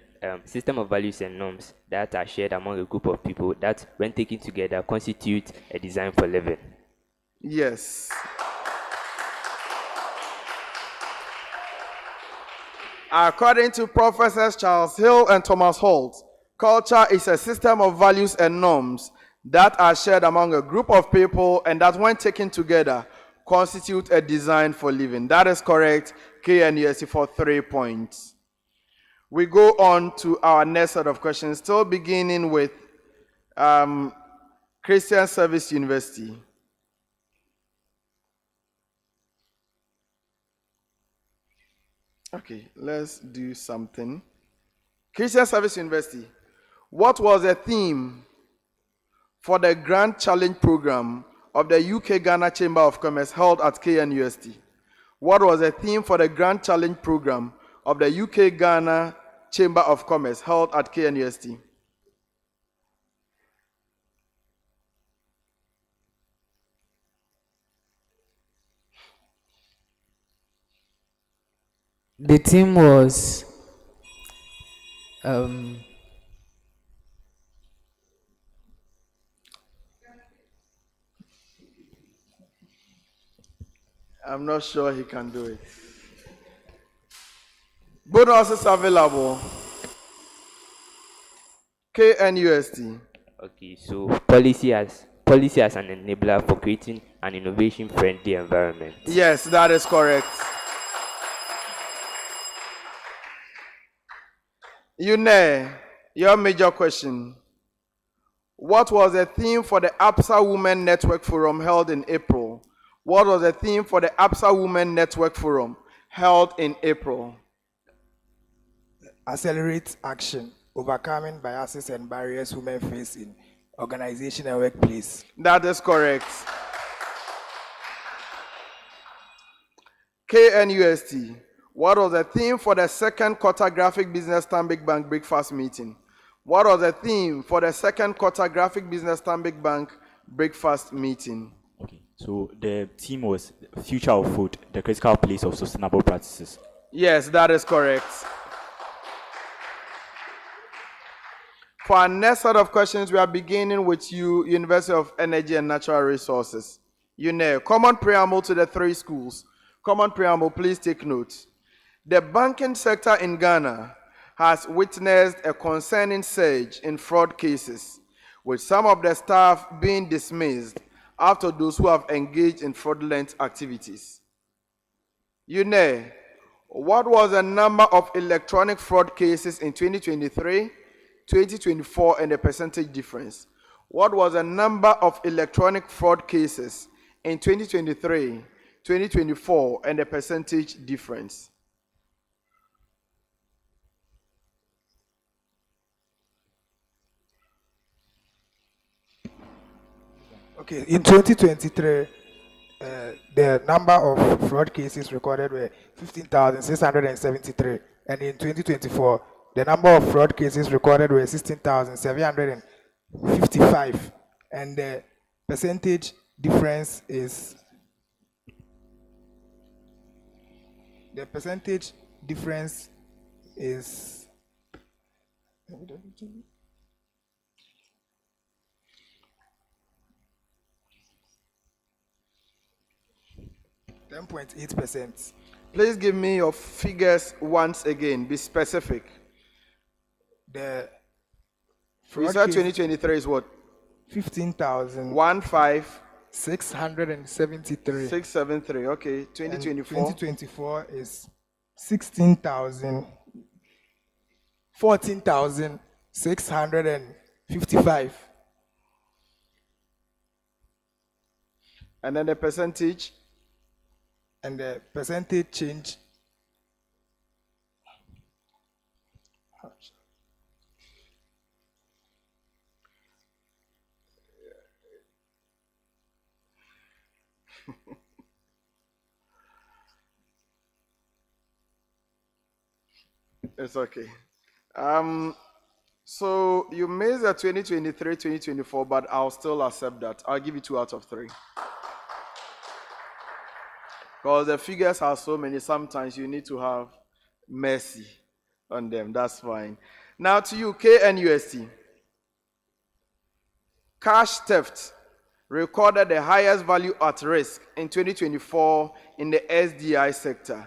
of values and norms that are shared among a group of people that, when taken together, constitute a design for living. Yes. According to Professors Charles Hill and Thomas Holt, culture is a system of values and norms that are shared among a group of people and that, when taken together, constitute a design for living. That is correct. KNUST for 3 points. We go on to our next set of questions, still beginning with Christian Service University. Okay, let's do something. Christian Service University. What was the theme for the Grand Challenge program of the UK Ghana Chamber of Commerce held at KNUST? What was the theme for the Grand Challenge program of the UK Ghana Chamber of Commerce held at KNUST? The theme was I'm not sure he can do it. Bonuses available. KNUST. Okay, so policy as an enabler for creating an innovation-friendly environment. Yes, that is correct. You know, your major question. What was the theme for the APSA Women Network Forum held in April? What was the theme for the APSA Women Network Forum held in April? Accelerate action, overcoming biases and barriers women face in organization and workplace. That is correct. KNUST. What was the theme for the second quarter Graphic Business Stanbic Bank breakfast meeting? What was the theme for the second quarter Graphic Business Stanbic Bank breakfast meeting? Okay, so the theme was Future of Food, the critical place of sustainable practices. Yes, that is correct. For our next set of questions, we are beginning with you, University of Energy and Natural Resources. You know, common preamble to the 3 schools. Common preamble, please take note. The banking sector in Ghana has witnessed a concerning surge in fraud cases, with some of the staff being dismissed after those who have engaged in fraudulent activities. You know, what was the number of electronic fraud cases in 2023, 2024, and the percentage difference? What was the number of electronic fraud cases in 2023, 2024, and the percentage difference? Okay, in 2023, the number of fraud cases recorded were 15,673, and in 2024, the number of fraud cases recorded were 16,755, and the percentage difference is 10.8%. Please give me your figures once again. Be specific. The You fraud said case 2023 is what? 15,673. 673. Okay. And 2024. 2024 is 14,655. And then the percentage. And the percentage change. It's okay. So you missed the 2023, 2024, but I'll still accept that. I'll give you 2 out of 3. Because the figures are so many, sometimes you need to have mercy on them. That's fine. Now to you, KNUST. Cash theft recorded the highest value at risk in 2024 in the SDI sector.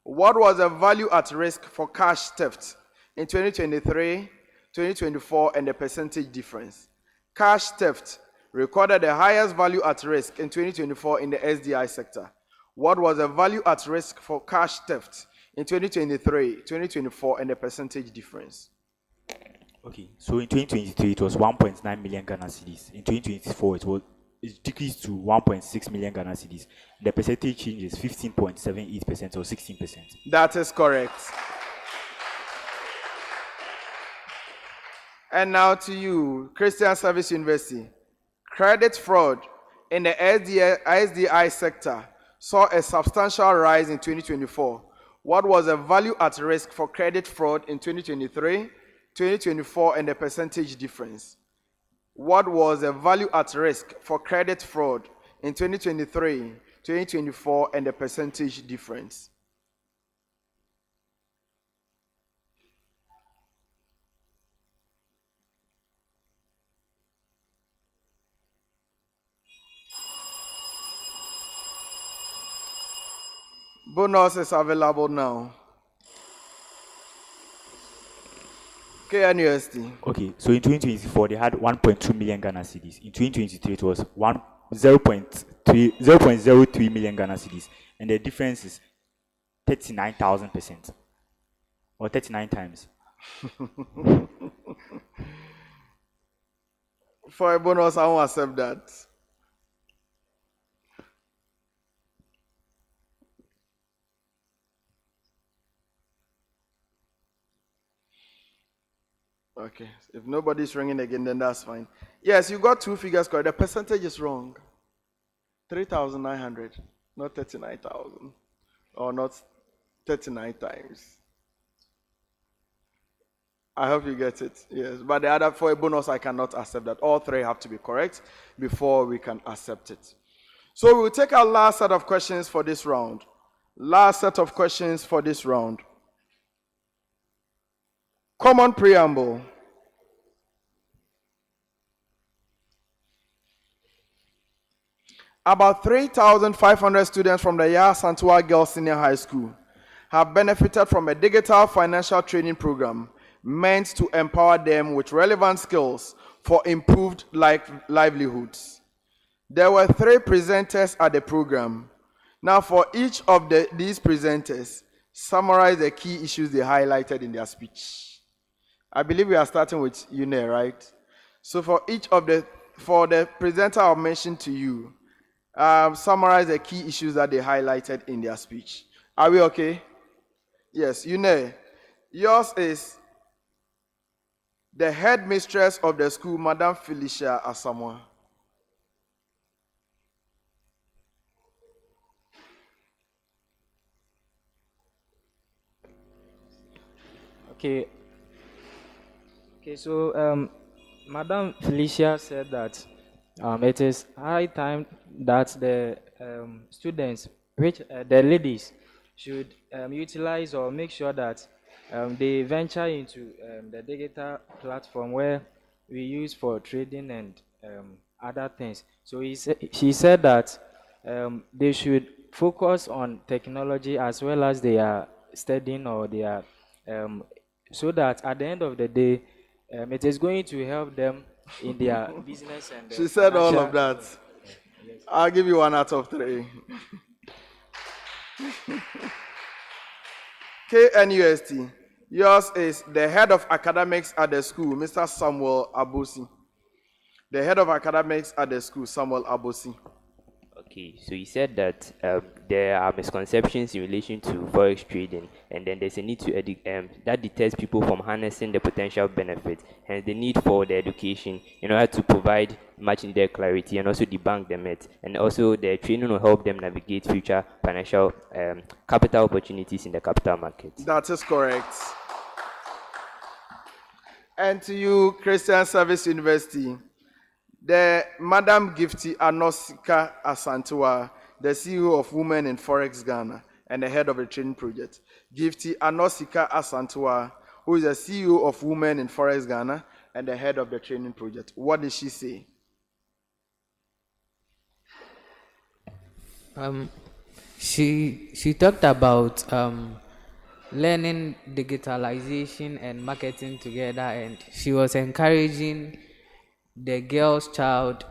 What was the value at risk for cash theft in 2023, 2024, and the percentage difference? Cash theft recorded the highest value at risk in 2024 in the SDI sector. What was the value at risk for cash theft in 2023, 2024, and the percentage difference? Okay, so in 2023 it was 1.9 million Ghana cedis. In 2024 it decreased to 1.6 million Ghana cedis. The percentage change is 15.78% or 16%. That is correct. And now to you, Christian Service University. Credit fraud in the SDI sector saw a substantial rise in 2024. What was the value at risk for credit fraud in 2023, 2024, and the percentage difference? What was the value at risk for credit fraud in 2023, 2024, and the percentage difference? Bonus is available now. KNUST. Okay, so in 2024 they had 1.2 million Ghana cedis. In 2023 it was 0.03 million Ghana cedis, and the difference is 39,000% or 39 times. For a bonus, I won't accept that. Okay, if nobody's ringing again, then that's fine. Yes, you got 2 figures correct. The percentage is wrong. 3,900, not 39,000, or not 39 times. I hope you get it. Yes, but the other, for a bonus, I cannot accept that. All 3 have to be correct before we can accept it. So we'll take our last set of questions for this round. Last set of questions for this round. Common preamble. About 3,500 students from the Yah Santua Girls Senior High School have benefited from a digital financial training program meant to empower them with relevant skills for improved livelihoods. There were 3 presenters at the program. Now, for each of these presenters, summarize the key issues they highlighted in their speech. I believe we are starting with Yune, right? So for the presenter I'll mention to you, summarize the key issues that they highlighted in their speech. Are we okay? Yes, Yune. Yours is the headmistress of the school, Madam Felicia Asamoah. Okay. Okay. So, Madam Felicia said that it is high time that the students, which the ladies, should utilize or make sure that they venture into the digital platform where we use for trading and other things. So she said that they should focus on technology as well as they are studying or they are um, so that at the end of the day, it is going to help them in their business and She said all of financial. that. Yes. I'll give you 1 out of 3. KNUST. Yours is the head of academics at the school, Mr. Samuel Abosi. The head of academics at the school, Samuel Abosi. Okay, so you said that there are misconceptions in relation to forex trading, and then there's a need to that deters people from harnessing the potential benefit, hence the need for the education in order to provide much needed clarity and also debunk the myth, and also the training will help them navigate future financial capital opportunities in the capital market. That is correct. And to you, Christian Service University, the Madam Gifty Anosika Asantua, the CEO of Women in Forex Ghana and the head of the training project. Gifty Anosika Asantua, who is the CEO of Women in Forex Ghana and the head of the training project. What did she say? She talked about learning digitalization and marketing together, and she was encouraging the girls' child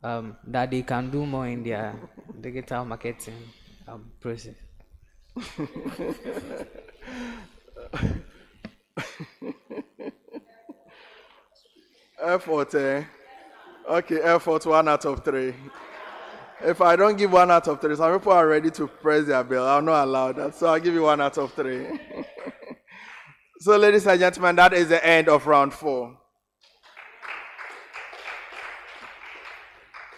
that they can do more in their digital marketing process. Effort, eh? Okay, effort 1 out of 3. If I don't give 1 out of 3, some people are ready to press their bell. I'll not allow that. So I'll give you 1 out of 3. So, ladies and gentlemen, that is the end of round 4.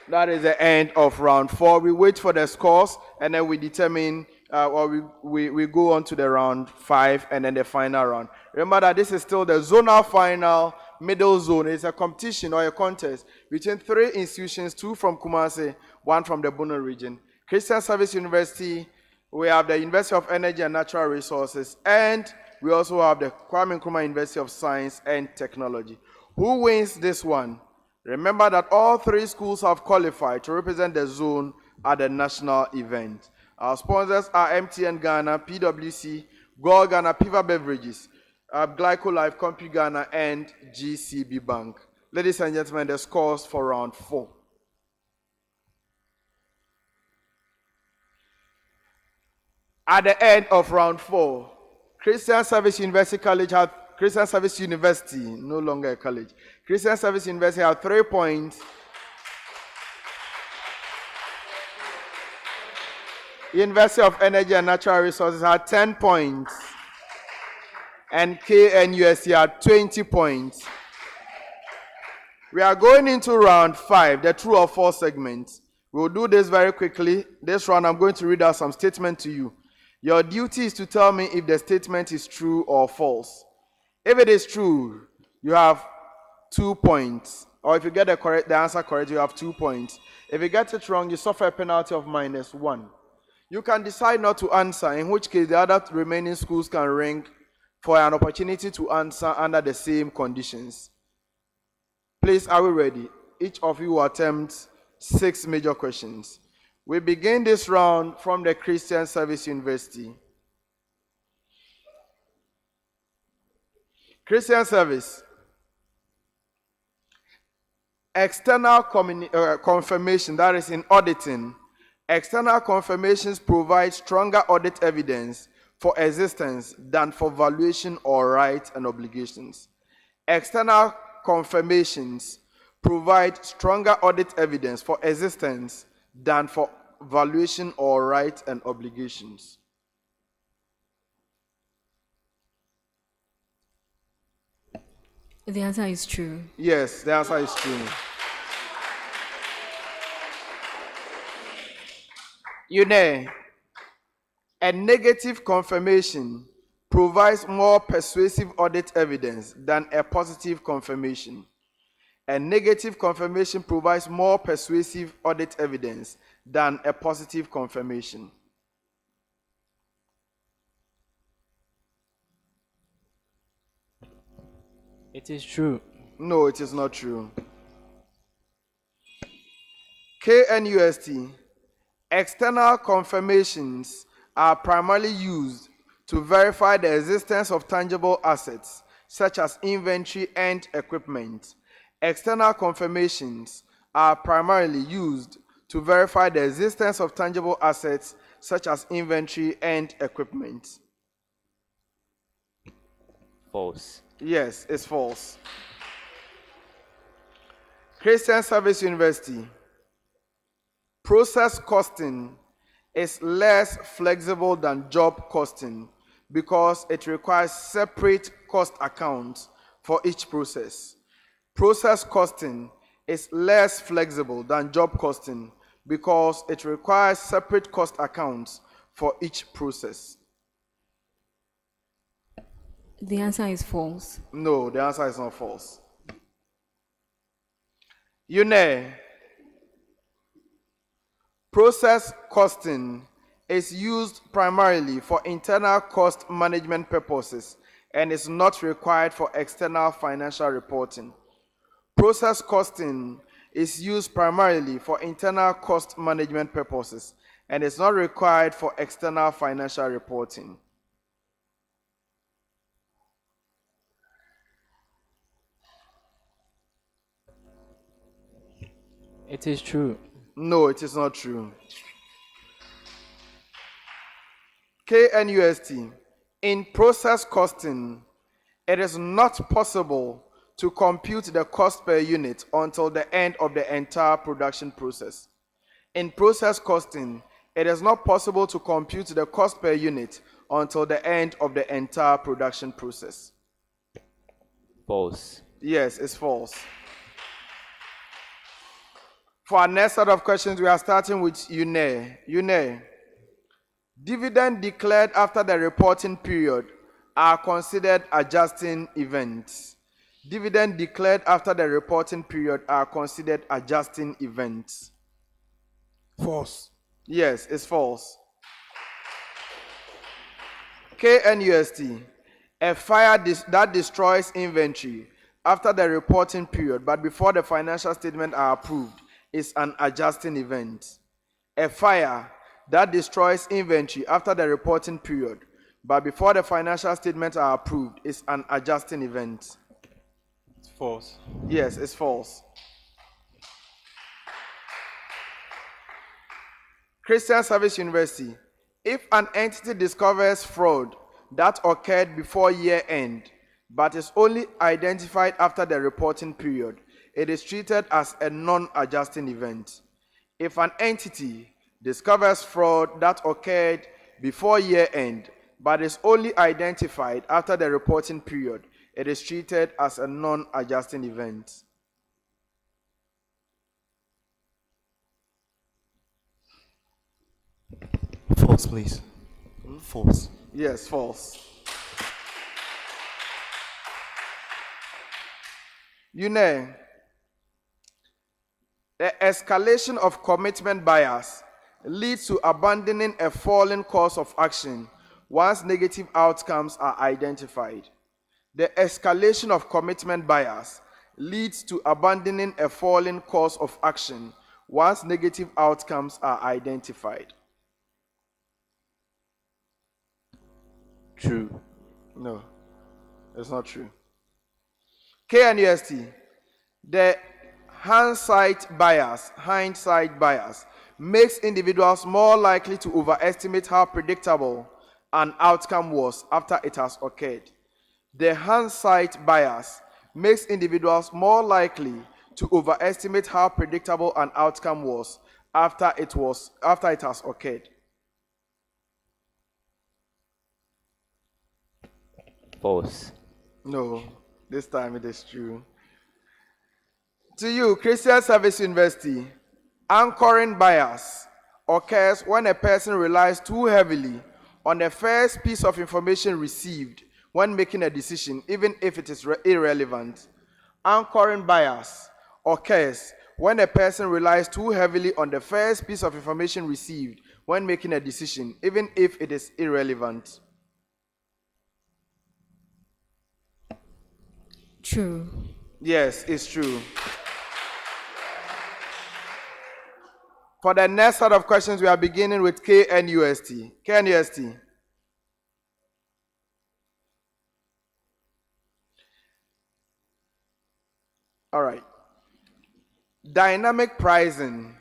That is the end of round 4. We wait for the scores and then we determine, or we go on to the round 5 and then the final round. Remember that this is still the zonal final middle zone. It's a competition or a contest between 3 institutions, 2 from Kumasi, 1 from the Bono region. Christian Service University, we have the University of Energy and Natural Resources, and we also have the Kwame Nkrumah University of Science and Technology. Who wins this one? Remember that all 3 schools have qualified to represent the zone at the national event. Our sponsors are MTN Ghana, PwC, Gold Ghana, Piva Beverages, Glyco Life, Compu Ghana, and GCB Bank. Ladies and gentlemen, the scores for round 4. At the end of round 4, Christian Service University College had Christian Service University, no longer a college. Christian Service University had 3 points. University of Energy and Natural Resources had 10 points. And KNUST had 20 points. We are going into round 5, the true or false segment. We'll do this very quickly. This round, I'm going to read out some statement to you. Your duty is to tell me if the statement is true or false. If it is true, you have 2 points. Or if you get the answer correct, you have 2 points. If you get it wrong, you suffer a penalty of -1. You can decide not to answer, in which case the other remaining schools can ring for an opportunity to answer under the same conditions. Please, are we ready? Each of you will attempt 6 major questions. We begin this round from the Christian Service University. Christian Service. External confirmation, that is in auditing. External confirmations provide stronger audit evidence for existence than for valuation or rights and obligations. External confirmations provide stronger audit evidence for existence than for valuation or rights and obligations. The answer is true. Yes, the answer is true. You know, a negative confirmation provides more persuasive audit evidence than a positive confirmation. A negative confirmation provides more persuasive audit evidence than a positive confirmation. It is true. No, it is not true. KNUST. External confirmations are primarily used to verify the existence of tangible assets, such as inventory and equipment. External confirmations are primarily used to verify the existence of tangible assets, such as inventory and equipment. False. Yes, it's false. Christian Service University. Process costing is less flexible than job costing because it requires separate cost accounts for each process. Process costing is less flexible than job costing because it requires separate cost accounts for each process. The answer is false. No, the answer is not false. UNE. Process costing is used primarily for internal cost management purposes and is not required for external financial reporting. Process costing is used primarily for internal cost management purposes and is not required for external financial reporting. It is true. No, it is not true. KNUST. In process costing, it is not possible to compute the cost per unit until the end of the entire production process. In process costing, it is not possible to compute the cost per unit until the end of the entire production process. False. Yes, it's false. For our next set of questions, we are starting with UNE. UNE. Dividend declared after the reporting period are considered adjusting events. Dividend declared after the reporting period are considered adjusting events. False. Yes, it's false. KNUST. A fire that destroys inventory after the reporting period but before the financial statements are approved is an adjusting event. A fire that destroys inventory after the reporting period but before the financial statements are approved is an adjusting event. It's false. Yes, it's false. Christian Service University. If an entity discovers fraud that occurred before year end but is only identified after the reporting period, it is treated as a non-adjusting event. If an entity discovers fraud that occurred before year end but is only identified after the reporting period, it is treated as a non-adjusting event. False, please. False. Yes, false. UNE. The escalation of commitment bias leads to abandoning a falling course of action once negative outcomes are identified. The escalation of commitment bias leads to abandoning a falling course of action once negative outcomes are identified. True. No, it's not true. KNUST. The hindsight bias makes individuals more likely to overestimate how predictable an outcome was after it has occurred. The hindsight bias makes individuals more likely to overestimate how predictable an outcome was after it has occurred. False. No, this time it is true. To you, Christian Service University, anchoring bias occurs when a person relies too heavily on the first piece of information received when making a decision, even if it is irrelevant. Anchoring bias occurs when a person relies too heavily on the first piece of information received when making a decision, even if it is irrelevant. True. Yes, it's true. For the next set of questions, we are beginning with KNUST. KNUST. All right. Dynamic pricing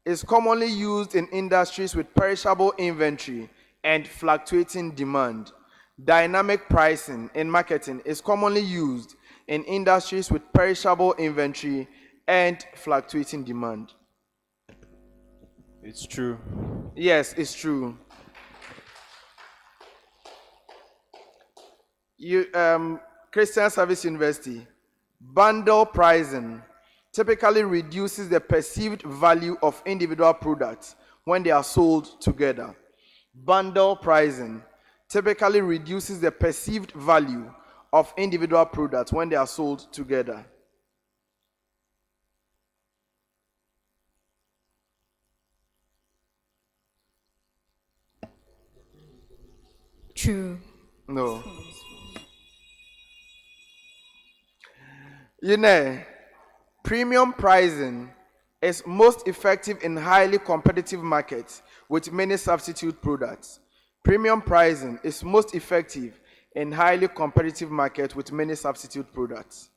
is commonly used in industries with perishable inventory and fluctuating demand. Dynamic pricing in marketing is commonly used in industries with perishable inventory and fluctuating demand. It's true. Yes, it's true. Christian Service University. Bundle pricing typically reduces the perceived value of individual products when they are sold together. Bundle pricing typically reduces the perceived value of individual products when they are sold together. True. No. You know, premium pricing is most effective in highly competitive markets with many substitute products. Premium pricing is most effective in highly competitive markets with many substitute products.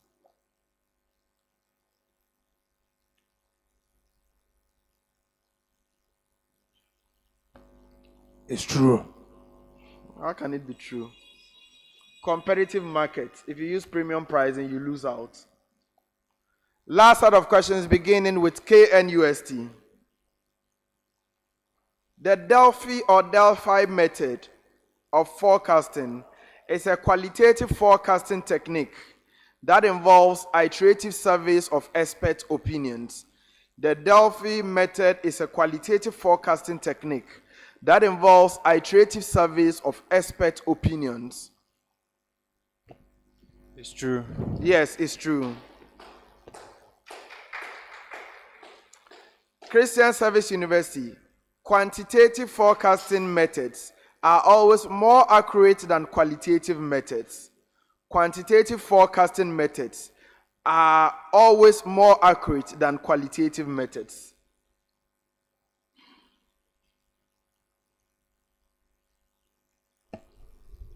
It's true. How can it be true? Competitive markets. If you use premium pricing, you lose out. Last set of questions beginning with KNUST. The Delphi or Delphi method of forecasting is a qualitative forecasting technique that involves iterative surveys of expert opinions. The Delphi method is a qualitative forecasting technique that involves iterative surveys of expert opinions. It's true. Yes, it's true. Christian Service University. Quantitative forecasting methods are always more accurate than qualitative methods. Quantitative forecasting methods are always more accurate than qualitative methods.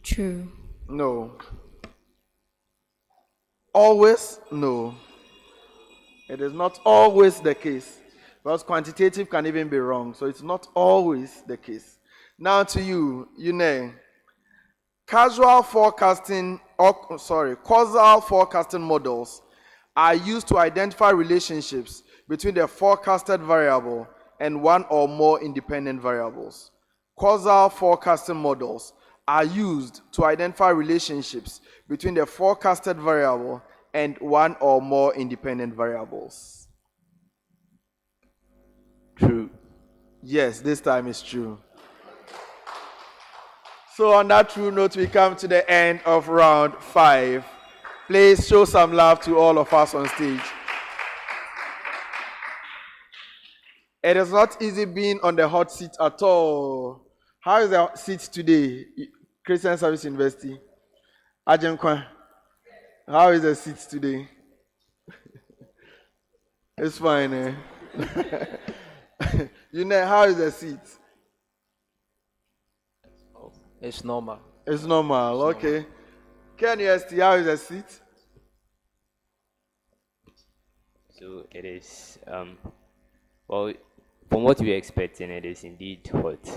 True. No. Always? No. It is not always the case. Because quantitative can even be wrong. So it's not always the case. Now to you, causal forecasting models are used to identify relationships between the forecasted variable and one or more independent variables. Causal forecasting models are used to identify relationships between the forecasted variable and one or more independent variables. True. Yes, this time is true. So on that true note, we come to the end of round 5. Please show some love to all of us on stage. It is not easy being on the hot seat at all. How is the seat today, Christian Service University? Ajenkwa, how is the seat today? It's fine, eh? How is the seat? It's normal. It's normal, okay. KNUST, how is the seat? So it is, well, from what we are expecting, it is indeed hot.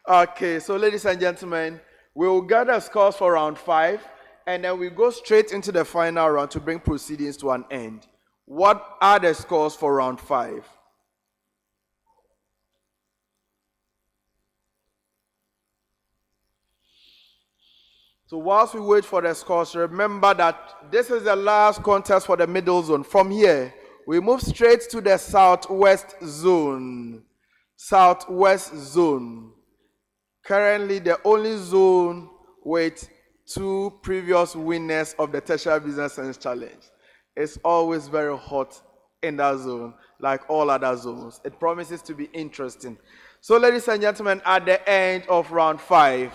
Okay, so ladies and gentlemen, we will gather scores for round 5, and then we go straight into the final round to bring proceedings to an end. What are the scores for round 5? So whilst we wait for the scores, remember that this is the last contest for the middle zone. From here, we move straight to the southwest zone. Southwest zone. Currently, the only zone with 2 previous winners of the Tertiary Business Science Challenge. It's always very hot in that zone, like all other zones. It promises to be interesting. So, ladies and gentlemen, at the end of round 5,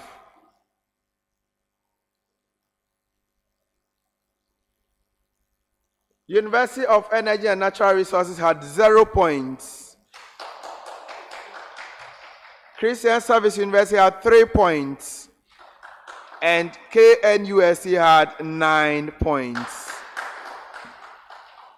University of Energy and Natural Resources had 0 points. Christian Service University had 3 points. And KNUST had 9 points.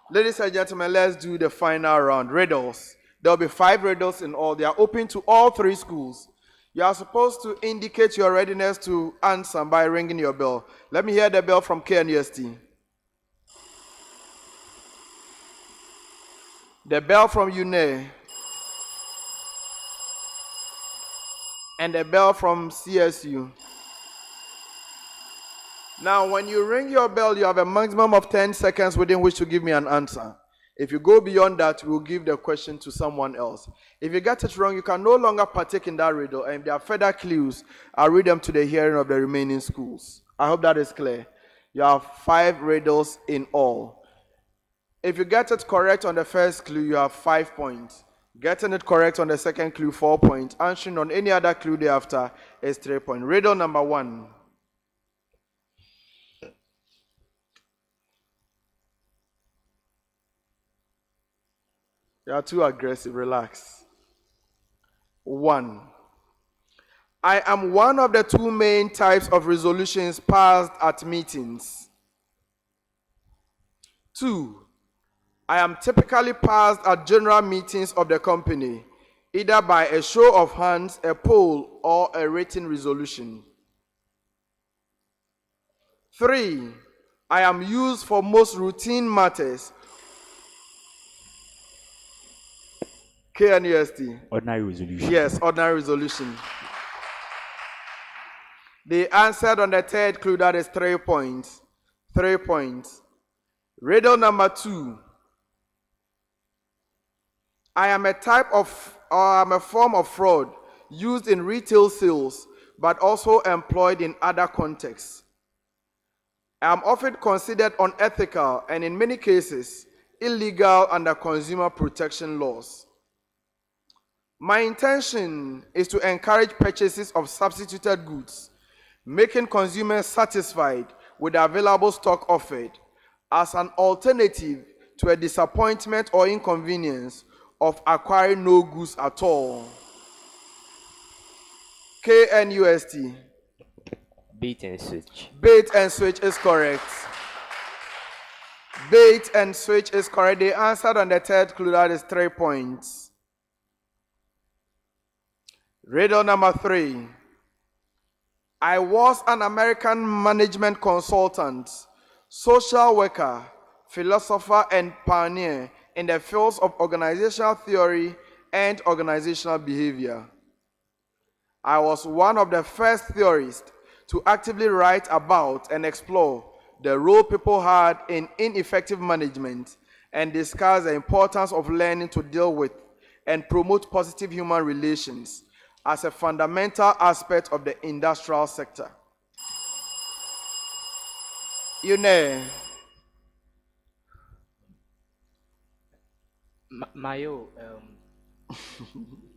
Ladies and gentlemen, let's do the final round. Riddles. There will be 5 riddles in all. They are open to all 3 schools. You are supposed to indicate your readiness to answer by ringing your bell. Let me hear the bell from KNUST. The bell from UNE. And the bell from CSU. Now, when you ring your bell, you have a maximum of 10 seconds within which to give me an answer. If you go beyond that, we'll give the question to someone else. If you get it wrong, you can no longer partake in that riddle, and if there are further clues, I'll read them to the hearing of the remaining schools. I hope that is clear. You have 5 riddles in all. If you get it correct on the first clue, you have 5 points. Getting it correct on the second clue, 4 points. Answering on any other clue thereafter is 3 points. Riddle number 1. You are too aggressive. Relax. 1. I am one of the 2 main types of resolutions passed at meetings. 2. I am typically passed at general meetings of the company, either by a show of hands, a poll, or a written resolution. 3. I am used for most routine matters. KNUST. Ordinary resolution. Yes, ordinary resolution. They answered on the third clue, that is 3 points. 3 points. Riddle number 2. I am a form of fraud used in retail sales, but also employed in other contexts. I am often considered unethical and in many cases illegal under consumer protection laws. My intention is to encourage purchases of substituted goods, making consumers satisfied with the available stock offered as an alternative to a disappointment or inconvenience of acquiring no goods at all. KNUST. Bait and switch. Bait and switch is correct. Bait and switch is correct. They answered on the third clue, that is 3 points. Riddle number 3. I was an American management consultant, social worker, philosopher, and pioneer in the fields of organizational theory and organizational behavior. I was one of the first theorists to actively write about and explore the role people had in ineffective management and discuss the importance of learning to deal with and promote positive human relations as a fundamental aspect of the industrial sector. You know, Mayo,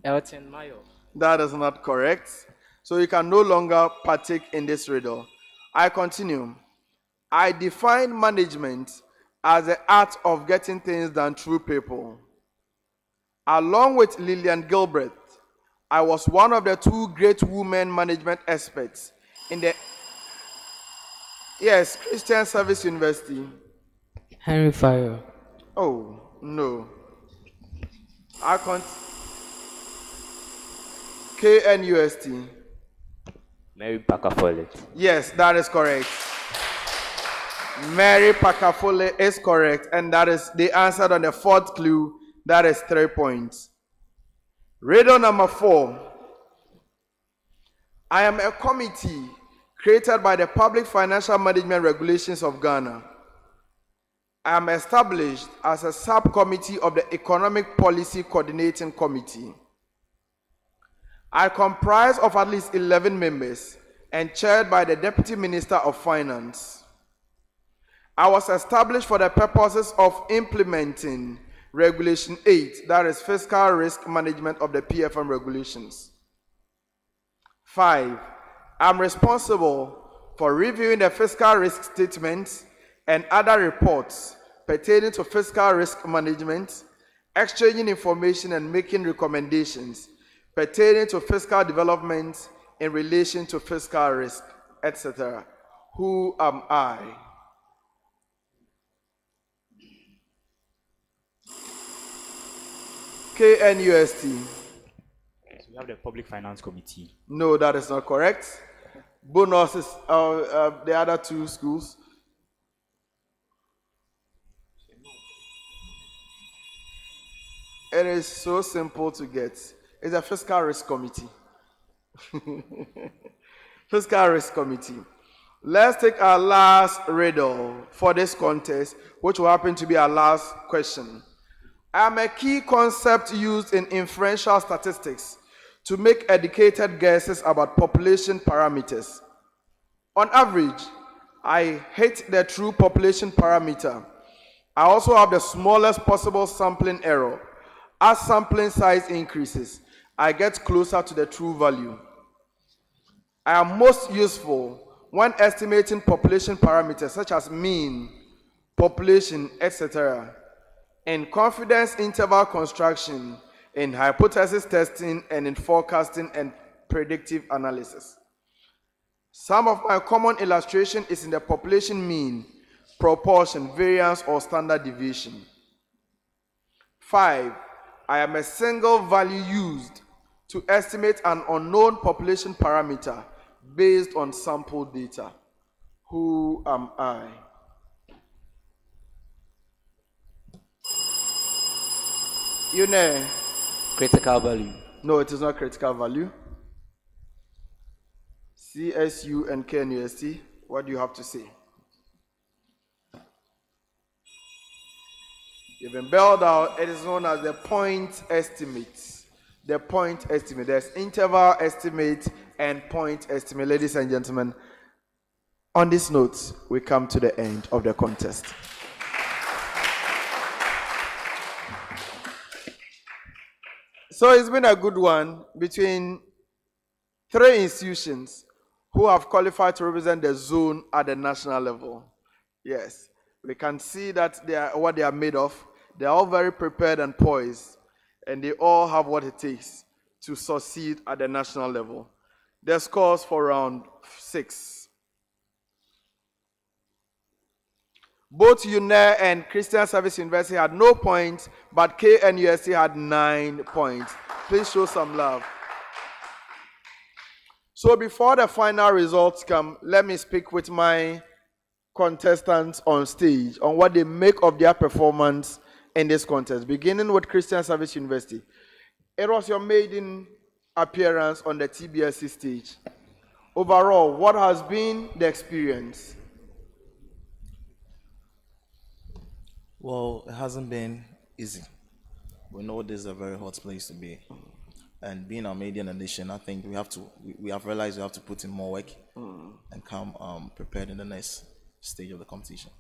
Elton Mayo. that is not correct. So you can no longer partake in this riddle. I continue. I define management as the art of getting things done through people. Along with Lillian Gilbert, I was one of the 2 great women management experts in the Christian Service University. Henry Fire. Oh, no. KNUST. Mary Parker Follett. Yes, that is correct. Mary Parker Follett is correct, and that is the answer on the 4th clue. That is 3 points. Riddle number 4. I am a committee created by the Public Financial Management Regulations of Ghana. I am established as a subcommittee of the Economic Policy Coordinating Committee. I comprise of at least 11 members and chaired by the Deputy Minister of Finance. I was established for the purposes of implementing Regulation 8, that is Fiscal Risk Management of the PFM regulations. 5. I'm responsible for reviewing the fiscal risk statements and other reports pertaining to fiscal risk management, exchanging information and making recommendations pertaining to fiscal development in relation to fiscal risk, etc. Who am I? KNUST. So we have the Public Finance Committee. No, that is not correct. Bonus is the other two schools. It is so simple to get. It's a Fiscal Risk Committee. Fiscal Risk Committee. Let's take our last riddle for this contest, which will happen to be our last question. I'm a key concept used in inferential statistics to make educated guesses about population parameters. On average, I hit the true population parameter. I also have the smallest possible sampling error. As sampling size increases, I get closer to the true value. I am most useful when estimating population parameters such as mean, population, etc. in confidence interval construction, in hypothesis testing, and in forecasting and predictive analysis. Some of my common illustration is in the population mean, proportion, variance, or standard deviation. 5. I am a single value used to estimate an unknown population parameter based on sample data. Who am I? You know. Critical value. No, it is not critical value. CSU and KNUST, what do you have to say? You've been bailed out. It is known as the point estimate. The point estimate. There's interval estimate and point estimate. Ladies and gentlemen, on this note, we come to the end of the contest. So it's been a good one between three institutions who have qualified to represent the zone at the national level. Yes, we can see that they are what they are made of. They are all very prepared and poised, and they all have what it takes to succeed at the national level. Their scores for round 6. Both UNAIR and Christian Service University had no points, but KNUST had 9 points. Please show some love. So before the final results come, let me speak with my contestants on stage on what they make of their performance in this contest, beginning with Christian Service University. It was your maiden appearance on the TBSC stage. Overall, what has been the experience? Well, it hasn't been easy. We know this is a very hot place to be. And being a Median edition, I think we have realized we have to put in more work and come prepared in the next stage of the competition.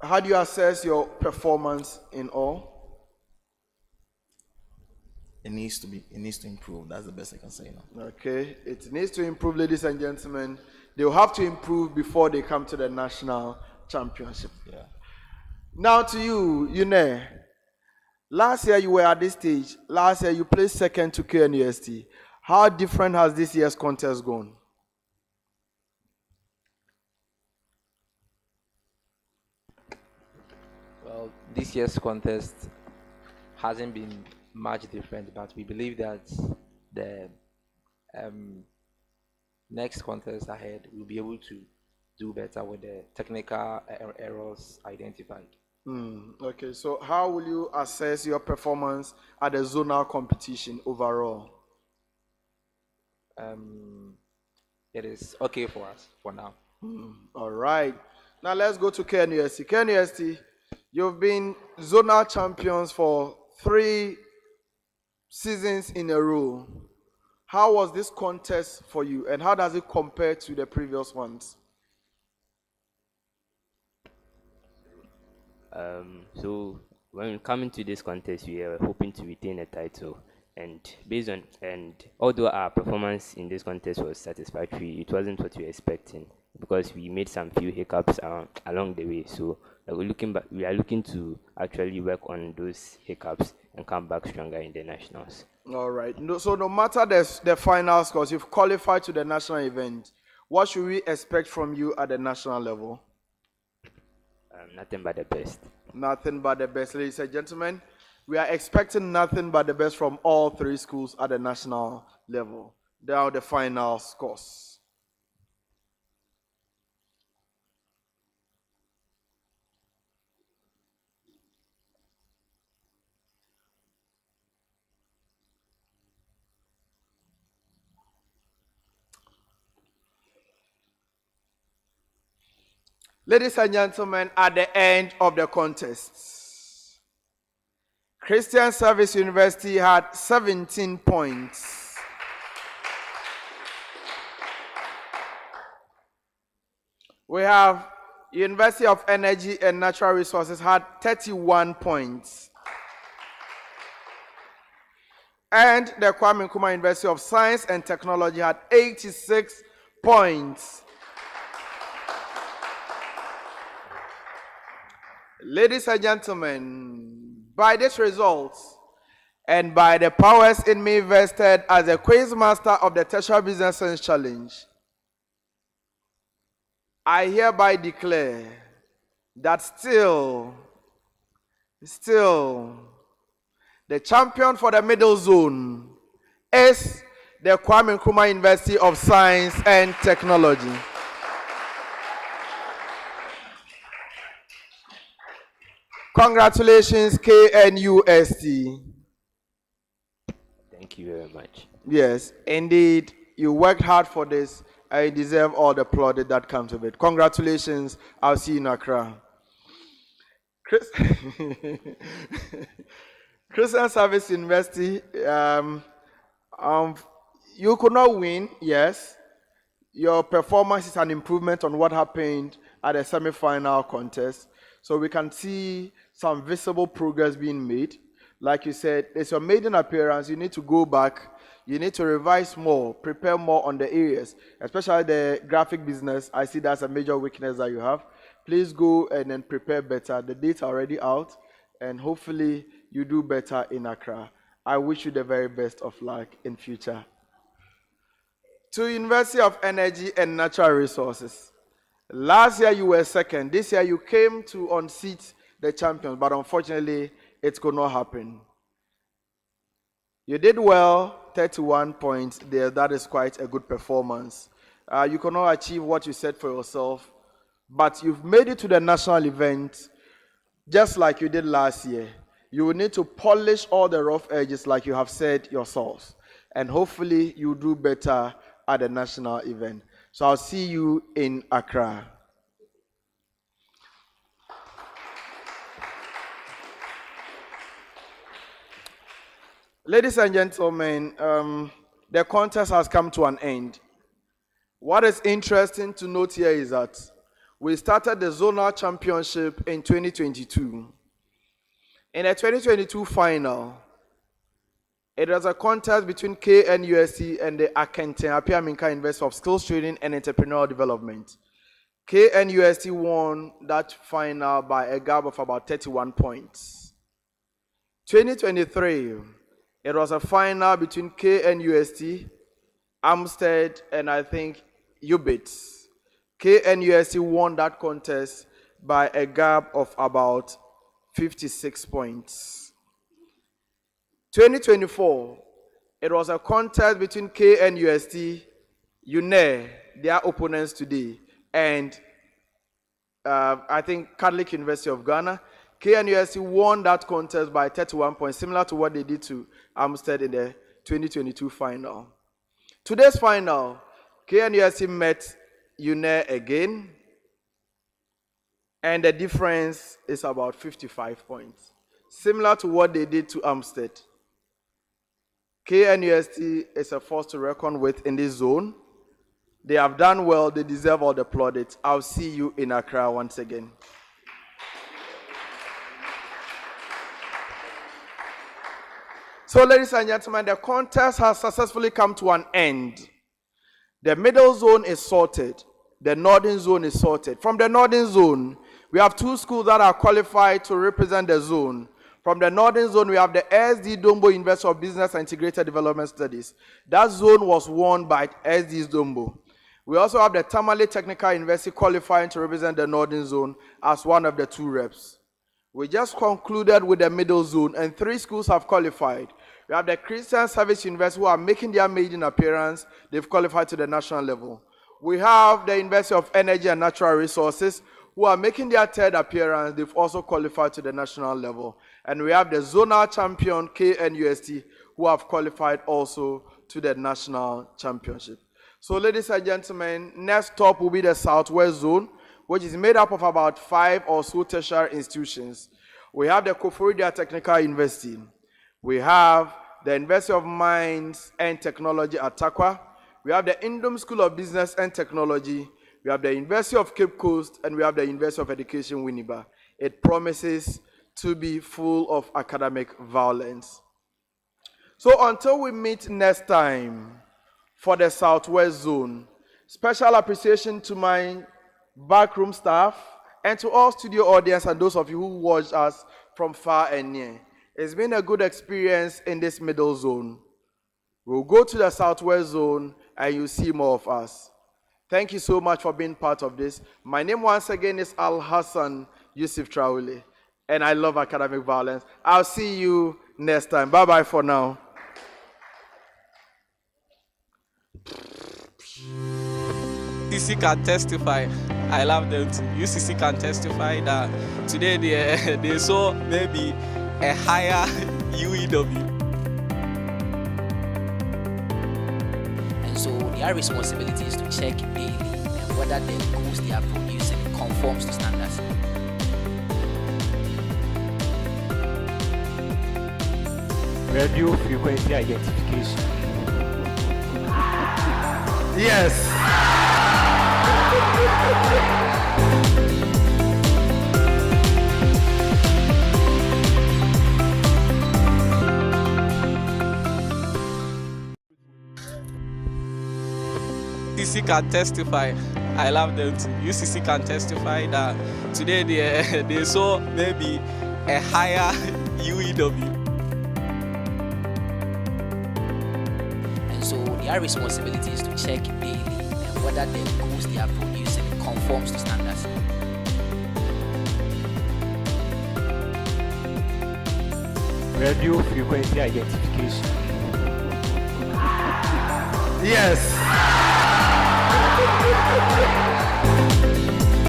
How do you assess your performance in all? It needs to improve. That's the best I can say now. Okay, it needs to improve, ladies and gentlemen. They will have to improve before they come to the national championship. Yeah. Now to you, Yune. Last year you were at this stage. Last year you placed second to KNUST. How different has this year's contest gone? Well, this year's contest hasn't been much different, but we believe that the next contest ahead will be able to do better with the technical errors identified. Okay, so how will you assess your performance at the zonal competition overall? It is okay for us for now. All right. Now let's go to KNUST. KNUST, you've been zonal champions for 3 seasons in a row. How was this contest for you, and how does it compare to the previous ones? So when coming to this contest, we are hoping to retain a title, and based on and although our performance in this contest was satisfactory, it wasn't what we were expecting because we made some few hiccups along the way. So we are looking to actually work on those hiccups and come back stronger in the nationals. All right. So no matter the final scores, you've qualified to the national event. What should we expect from you at the national level? Nothing but the best. Nothing but the best, ladies and gentlemen. We are expecting nothing but the best from all three schools at the national level. They are the final scores. Ladies and gentlemen, at the end of the contest, Christian Service University had 17 points. We have University of Energy and Natural Resources had 31 points. And the Kwame Nkrumah University of Science and Technology had 86 points. Ladies and gentlemen, by this result, and by the powers in me vested as a quiz master of the Tertiary Business Science Challenge, I hereby declare that still, the champion for the middle zone is the Kwame Nkrumah University of Science and Technology. Congratulations, KNUST. Thank you very much. Yes, indeed, you worked hard for this. I deserve all the plaudit that comes with it. Congratulations. I'll see you in Accra. Christian Service University, you could not win, yes. Your performance is an improvement on what happened at the semi-final contest. So we can see some visible progress being made. Like you said, it's your maiden appearance. You need to go back. You need to revise more, prepare more on the areas, especially the graphic business. I see that's a major weakness that you have. Please go and then prepare better. The dates are already out, and hopefully you do better in Accra. I wish you the very best of luck in future. To University of Energy and Natural Resources. Last year you were second. This year you came to unseat the champions, but unfortunately it could not happen. You did well, 31 points there. That is quite a good performance. You cannot achieve what you set for yourself, but you've made it to the national event just like you did last year. You will need to polish all the rough edges like you have said yourselves, and hopefully you do better at the national event. So I'll see you in Accra. Ladies and gentlemen, the contest has come to an end. What is interesting to note here is that we started the zonal championship in 2022. In the 2022 final, it was a contest between KNUST and the Akenten Apiaminka University of Skills Training and Entrepreneurial Development. KNUST won that final by a gap of about 31 points. 2023, it was a final between KNUST, Amstead, and I think UBITS. KNUST won that contest by a gap of about 56 points. 2024, it was a contest between KNUST, UNE, their opponents today, and I think Catholic University of Ghana. KNUST won that contest by 31 points, similar to what they did to Amstead in the 2022 final. Today's final, KNUST met UNE again, and the difference is about 55 points, similar to what they did to Amstead. KNUST is a force to reckon with in this zone. They have done well. They deserve all the plaudits. I'll see you in Accra once again. So, ladies and gentlemen, the contest has successfully come to an end. The middle zone is sorted. The northern zone is sorted. From the northern zone, we have 2 schools that are qualified to represent the zone. From the northern zone, we have the SD Dombo University of Business and Integrated Development Studies. That zone was won by SD Dombo. We also have the Tamale Technical University qualifying to represent the northern zone as one of the 2 reps. We just concluded with the middle zone, and 3 schools have qualified. We have the Christian Service University who are making their maiden appearance. They've qualified to the national level. We have the University of Energy and Natural Resources who are making their 3rd appearance. They've also qualified to the national level. And we have the zonal champion KNUST who have qualified also to the national championship. So, ladies and gentlemen, next stop will be the Southwest Zone, which is made up of about 5 or so tertiary institutions. We have the Koforidua Technical University. We have the University of Mines and Technology at Takwa. We have the Indom School of Business and Technology. We have the University of Cape Coast, and we have the University of Education, Winneba. It promises to be full of academic violence. So until we meet next time for the Southwest Zone, special appreciation to my backroom staff and to all studio audience and those of you who watched us from far and near. It's been a good experience in this middle zone. We'll go to the Southwest Zone and you'll see more of us. Thank you so much for being part of this. My name once again is Al Hassan Yusuf Traore, and I love academic violence. I'll see you next time. Bye-bye for now. UCC can testify. I love them too. UCC can testify that today they saw maybe a higher UEW. And so their responsibility is to check daily whether the goods they are producing conforms to standards. Radio frequency identification. Yes. UCC can testify. I love them too. UCC can testify that today they saw maybe a higher UEW. And so their responsibility is to check daily whether the goods they are producing conforms to standards. Radio frequency identification. Yes.